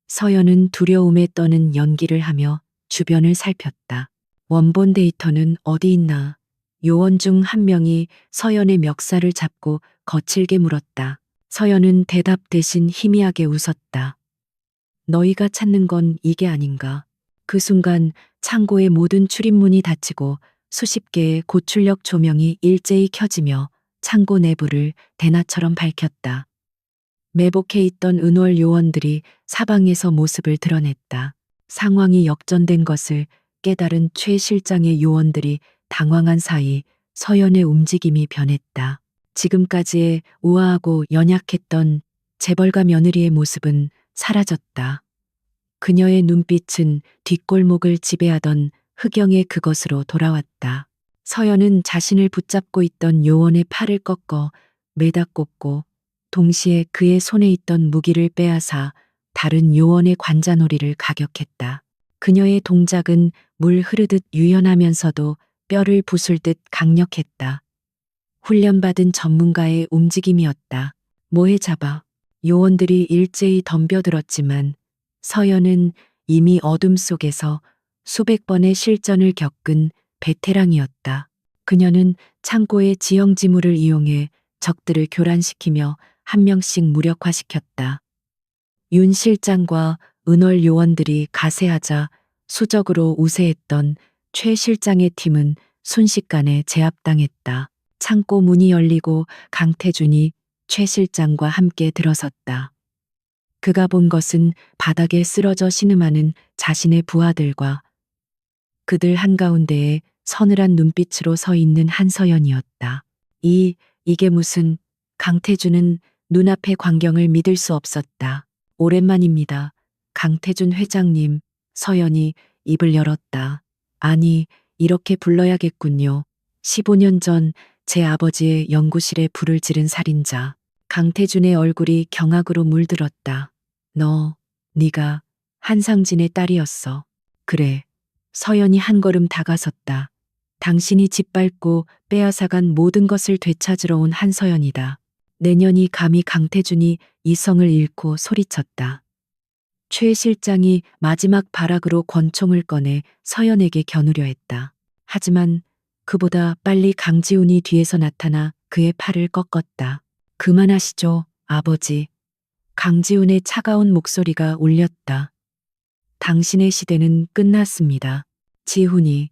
서연은 두려움에 떠는 연기를 하며 주변을 살폈다. 원본 데이터는 어디 있나? 요원 중 한 명이 서연의 멱살을 잡고 거칠게 물었다. 서연은 대답 대신 희미하게 웃었다. 너희가 찾는 건 이게 아닌가? 그 순간 창고의 모든 출입문이 닫히고 수십 개의 고출력 조명이 일제히 켜지며 창고 내부를 대낮처럼 밝혔다. 매복해 있던 은월 요원들이 사방에서 모습을 드러냈다. 상황이 역전된 것을 깨달은 최 실장의 요원들이 당황한 사이 서연의 움직임이 변했다. 지금까지의 우아하고 연약했던 재벌가 며느리의 모습은 사라졌다. 그녀의 눈빛은 뒷골목을 지배하던 흑영의 그것으로 돌아왔다. 서연은 자신을 붙잡고 있던 요원의 팔을 꺾어 매다 꽂고 동시에 그의 손에 있던 무기를 빼앗아 다른 요원의 관자놀이를 가격했다. 그녀의 동작은 물 흐르듯 유연하면서도 뼈를 부술 듯 강력했다. 훈련받은 전문가의 움직임이었다. 뭐에 잡아 요원들이 일제히 덤벼들었지만 서연은 이미 어둠 속에서 수백 번의 실전을 겪은 베테랑이었다. 그녀는 창고의 지형지물을 이용해 적들을 교란시키며 한 명씩 무력화시켰다. 윤 실장과 은월 요원들이 가세하자 수적으로 우세했던 최 실장의 팀은 순식간에 제압당했다. 창고 문이 열리고 강태준이 최 실장과 함께 들어섰다. 그가 본 것은 바닥에 쓰러져 신음하는 자신의 부하들과 그들 한가운데에 서늘한 눈빛으로 서 있는 한서연이었다. 이게 무슨, 강태준은 눈앞의 광경을 믿을 수 없었다. 오랜만입니다. 강태준 회장님, 서연이 입을 열었다. 아니, 이렇게 불러야겠군요. 15년 전 제 아버지의 연구실에 불을 지른 살인자. 강태준의 얼굴이 경악으로 물들었다. 네가 한상진의 딸이었어. 그래. 서연이 한 걸음 다가섰다. 당신이 짓밟고 빼앗아간 모든 것을 되찾으러 온 한서연이다. 내년이 감히 강태준이 이성을 잃고 소리쳤다. 최 실장이 마지막 발악으로 권총을 꺼내 서연에게 겨누려 했다. 하지만 그보다 빨리 강지훈이 뒤에서 나타나 그의 팔을 꺾었다. 그만하시죠, 아버지. 강지훈의 차가운 목소리가 울렸다. 당신의 시대는 끝났습니다. 지훈이,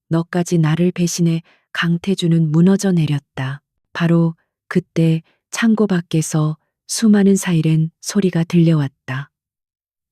너까지 나를 배신해. 강태준은 무너져 내렸다. 바로 그때 창고 밖에서 수많은 사이렌 소리가 들려왔다.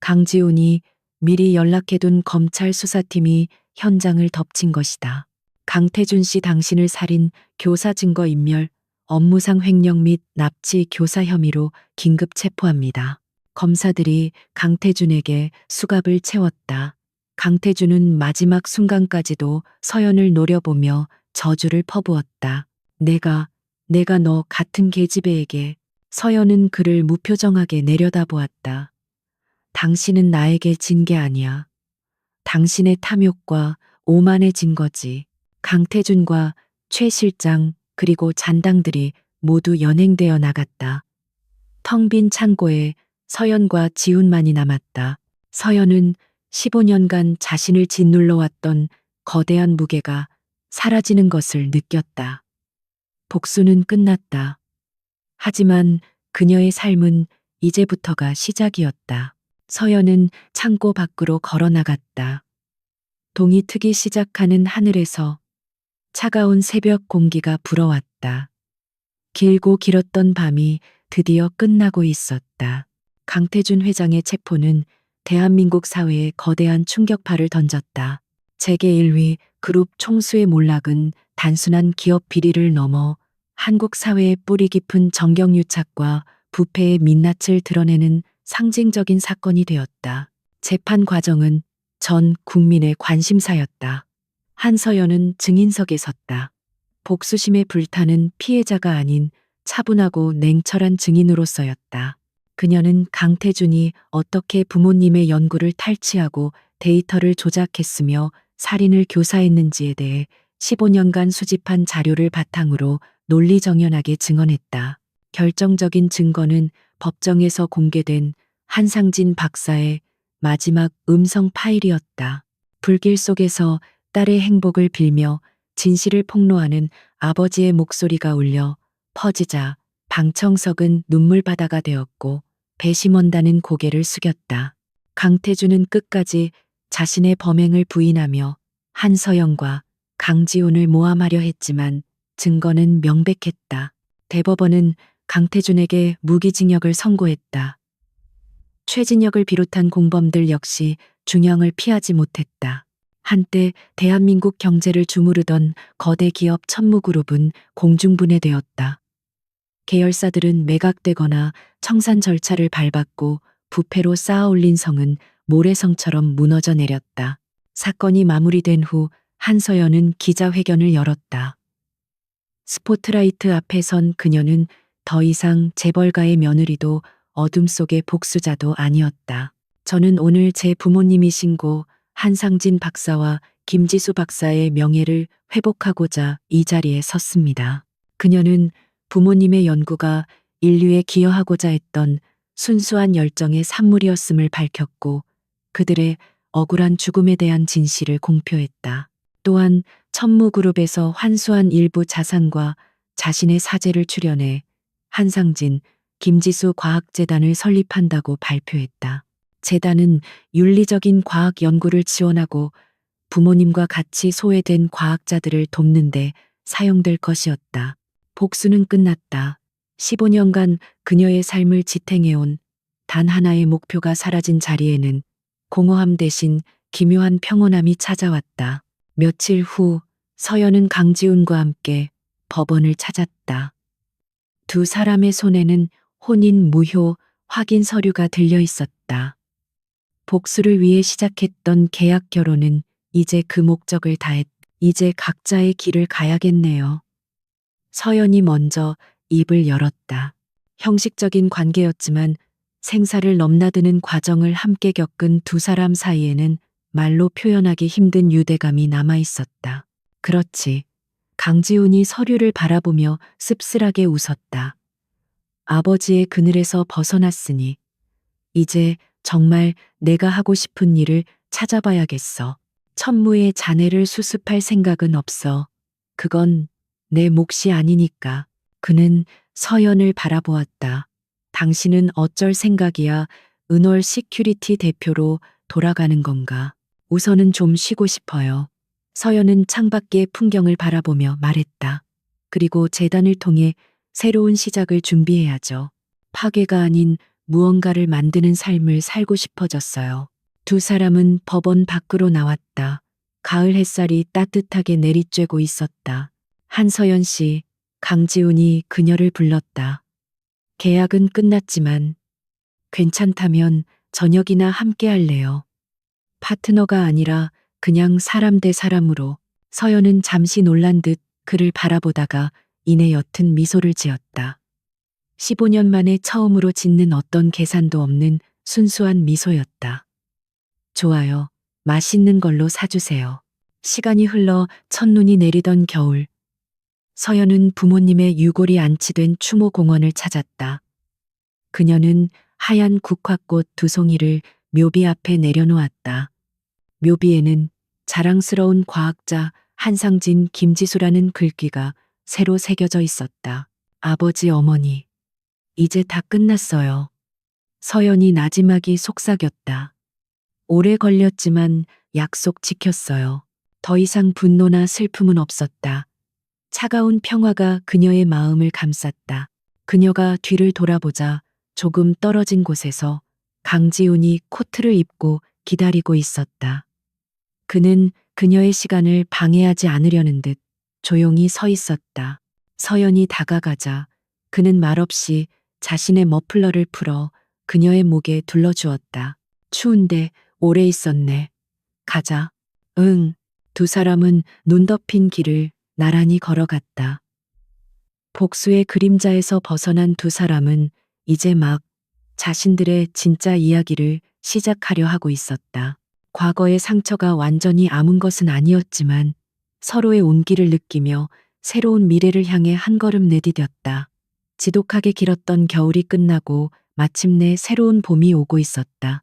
강지훈이 미리 연락해둔 검찰 수사팀이 현장을 덮친 것이다. 강태준 씨 당신을 살인, 교사 증거 인멸, 업무상 횡령 및 납치 교사 혐의로 긴급 체포합니다. 검사들이 강태준에게 수갑을 채웠다. 강태준은 마지막 순간까지도 서연을 노려보며 저주를 퍼부었다. 내가 너 같은 계집애에게. 서연은 그를 무표정하게 내려다보았다. 당신은 나에게 진 게 아니야. 당신의 탐욕과 오만에 진 거지. 강태준과 최 실장 그리고 잔당들이 모두 연행되어 나갔다. 텅 빈 창고에 서연과 지훈만이 남았다. 서연은 15년간 자신을 짓눌러왔던 거대한 무게가 사라지는 것을 느꼈다. 복수는 끝났다. 하지만 그녀의 삶은 이제부터가 시작이었다. 서연은 창고 밖으로 걸어 나갔다. 동이 트기 시작하는 하늘에서 차가운 새벽 공기가 불어왔다. 길고 길었던 밤이 드디어 끝나고 있었다. 강태준 회장의 체포는 대한민국 사회에 거대한 충격파를 던졌다. 재계 1위 그룹 총수의 몰락은 단순한 기업 비리를 넘어 한국 사회의 뿌리 깊은 정경유착과 부패의 민낯을 드러내는 상징적인 사건이 되었다. 재판 과정은 전 국민의 관심사였다. 한서연은 증인석에 섰다. 복수심에 불타는 피해자가 아닌 차분하고 냉철한 증인으로서였다. 그녀는 강태준이 어떻게 부모님의 연구를 탈취하고 데이터를 조작했으며 살인을 교사했는지에 대해 15년간 수집한 자료를 바탕으로 논리정연하게 증언했다. 결정적인 증거는 법정에서 공개된 한상진 박사의 마지막 음성 파일이었다. 불길 속에서 딸의 행복을 빌며 진실을 폭로하는 아버지의 목소리가 울려 퍼지자 방청석은 눈물바다가 되었고 배심원단은 고개를 숙였다. 강태준은 끝까지 자신의 범행을 부인하며 한서영과 강지훈을 모함하려 했지만 증거는 명백했다. 대법원은 강태준에게 무기징역을 선고했다. 최진혁을 비롯한 공범들 역시 중형을 피하지 못했다. 한때 대한민국 경제를 주무르던 거대 기업 천무그룹은 공중분해되었다. 계열사들은 매각되거나 청산 절차를 밟았고 부패로 쌓아올린 성은 모래성처럼 무너져 내렸다. 사건이 마무리된 후 한서연은 기자회견을 열었다. 스포트라이트 앞에 선 그녀는 더 이상 재벌가의 며느리도 어둠 속의 복수자도 아니었다. 저는 오늘 제 부모님이신 고 한상진 박사와 김지수 박사의 명예를 회복하고자 이 자리에 섰습니다. 그녀는 부모님의 연구가 인류에 기여하고자 했던 순수한 열정의 산물이었음을 밝혔고 그들의 억울한 죽음에 대한 진실을 공표했다. 또한 천무그룹에서 환수한 일부 자산과 자신의 사재를 출연해 한상진, 김지수 과학재단을 설립한다고 발표했다. 재단은 윤리적인 과학 연구를 지원하고 부모님과 같이 소외된 과학자들을 돕는데 사용될 것이었다. 복수는 끝났다. 15년간 그녀의 삶을 지탱해온 단 하나의 목표가 사라진 자리에는 공허함 대신 기묘한 평온함이 찾아왔다. 며칠 후 서연은 강지훈과 함께 법원을 찾았다. 두 사람의 손에는 혼인 무효 확인 서류가 들려 있었다. 복수를 위해 시작했던 계약 결혼은 이제 그 목적을 이제 각자의 길을 가야겠네요. 서연이 먼저 입을 열었다. 형식적인 관계였지만 생사를 넘나드는 과정을 함께 겪은 두 사람 사이에는 말로 표현하기 힘든 유대감이 남아 있었다. 그렇지. 강지훈이 서류를 바라보며 씁쓸하게 웃었다. 아버지의 그늘에서 벗어났으니 이제 정말 내가 하고 싶은 일을 찾아봐야겠어. 천무의 자네를 수습할 생각은 없어. 그건 내 몫이 아니니까. 그는 서연을 바라보았다. 당신은 어쩔 생각이야. 은월 시큐리티 대표로 돌아가는 건가? 우선은 좀 쉬고 싶어요. 서연은 창밖의 풍경을 바라보며 말했다. 그리고 재단을 통해 새로운 시작을 준비해야죠. 파괴가 아닌 무언가를 만드는 삶을 살고 싶어졌어요. 두 사람은 법원 밖으로 나왔다. 가을 햇살이 따뜻하게 내리쬐고 있었다. 한서연 씨, 강지훈이 그녀를 불렀다. 계약은 끝났지만 괜찮다면 저녁이나 함께 할래요. 파트너가 아니라 그냥 사람 대 사람으로. 서연은 잠시 놀란 듯 그를 바라보다가 이내 옅은 미소를 지었다. 15년 만에 처음으로 짓는 어떤 계산도 없는 순수한 미소였다. 좋아요. 맛있는 걸로 사주세요. 시간이 흘러 첫눈이 내리던 겨울. 서연은 부모님의 유골이 안치된 추모공원을 찾았다. 그녀는 하얀 국화꽃 2송이를 묘비 앞에 내려놓았다. 묘비에는 자랑스러운 과학자 한상진 김지수라는 글귀가 새로 새겨져 있었다. 아버지 어머니, 이제 다 끝났어요. 서연이 나지막이 속삭였다. 오래 걸렸지만 약속 지켰어요. 더 이상 분노나 슬픔은 없었다. 차가운 평화가 그녀의 마음을 감쌌다. 그녀가 뒤를 돌아보자 조금 떨어진 곳에서 강지훈이 코트를 입고 기다리고 있었다. 그는 그녀의 시간을 방해하지 않으려는 듯 조용히 서 있었다. 서연이 다가가자 그는 말없이 자신의 머플러를 풀어 그녀의 목에 둘러주었다. 추운데 오래 있었네. 가자. 응. 두 사람은 눈 덮인 길을 나란히 걸어갔다. 복수의 그림자에서 벗어난 두 사람은 이제 막 자신들의 진짜 이야기를 시작하려 하고 있었다. 과거의 상처가 완전히 아문 것은 아니었지만 서로의 온기를 느끼며 새로운 미래를 향해 한 걸음 내디뎠다. 지독하게 길었던 겨울이 끝나고 마침내 새로운 봄이 오고 있었다.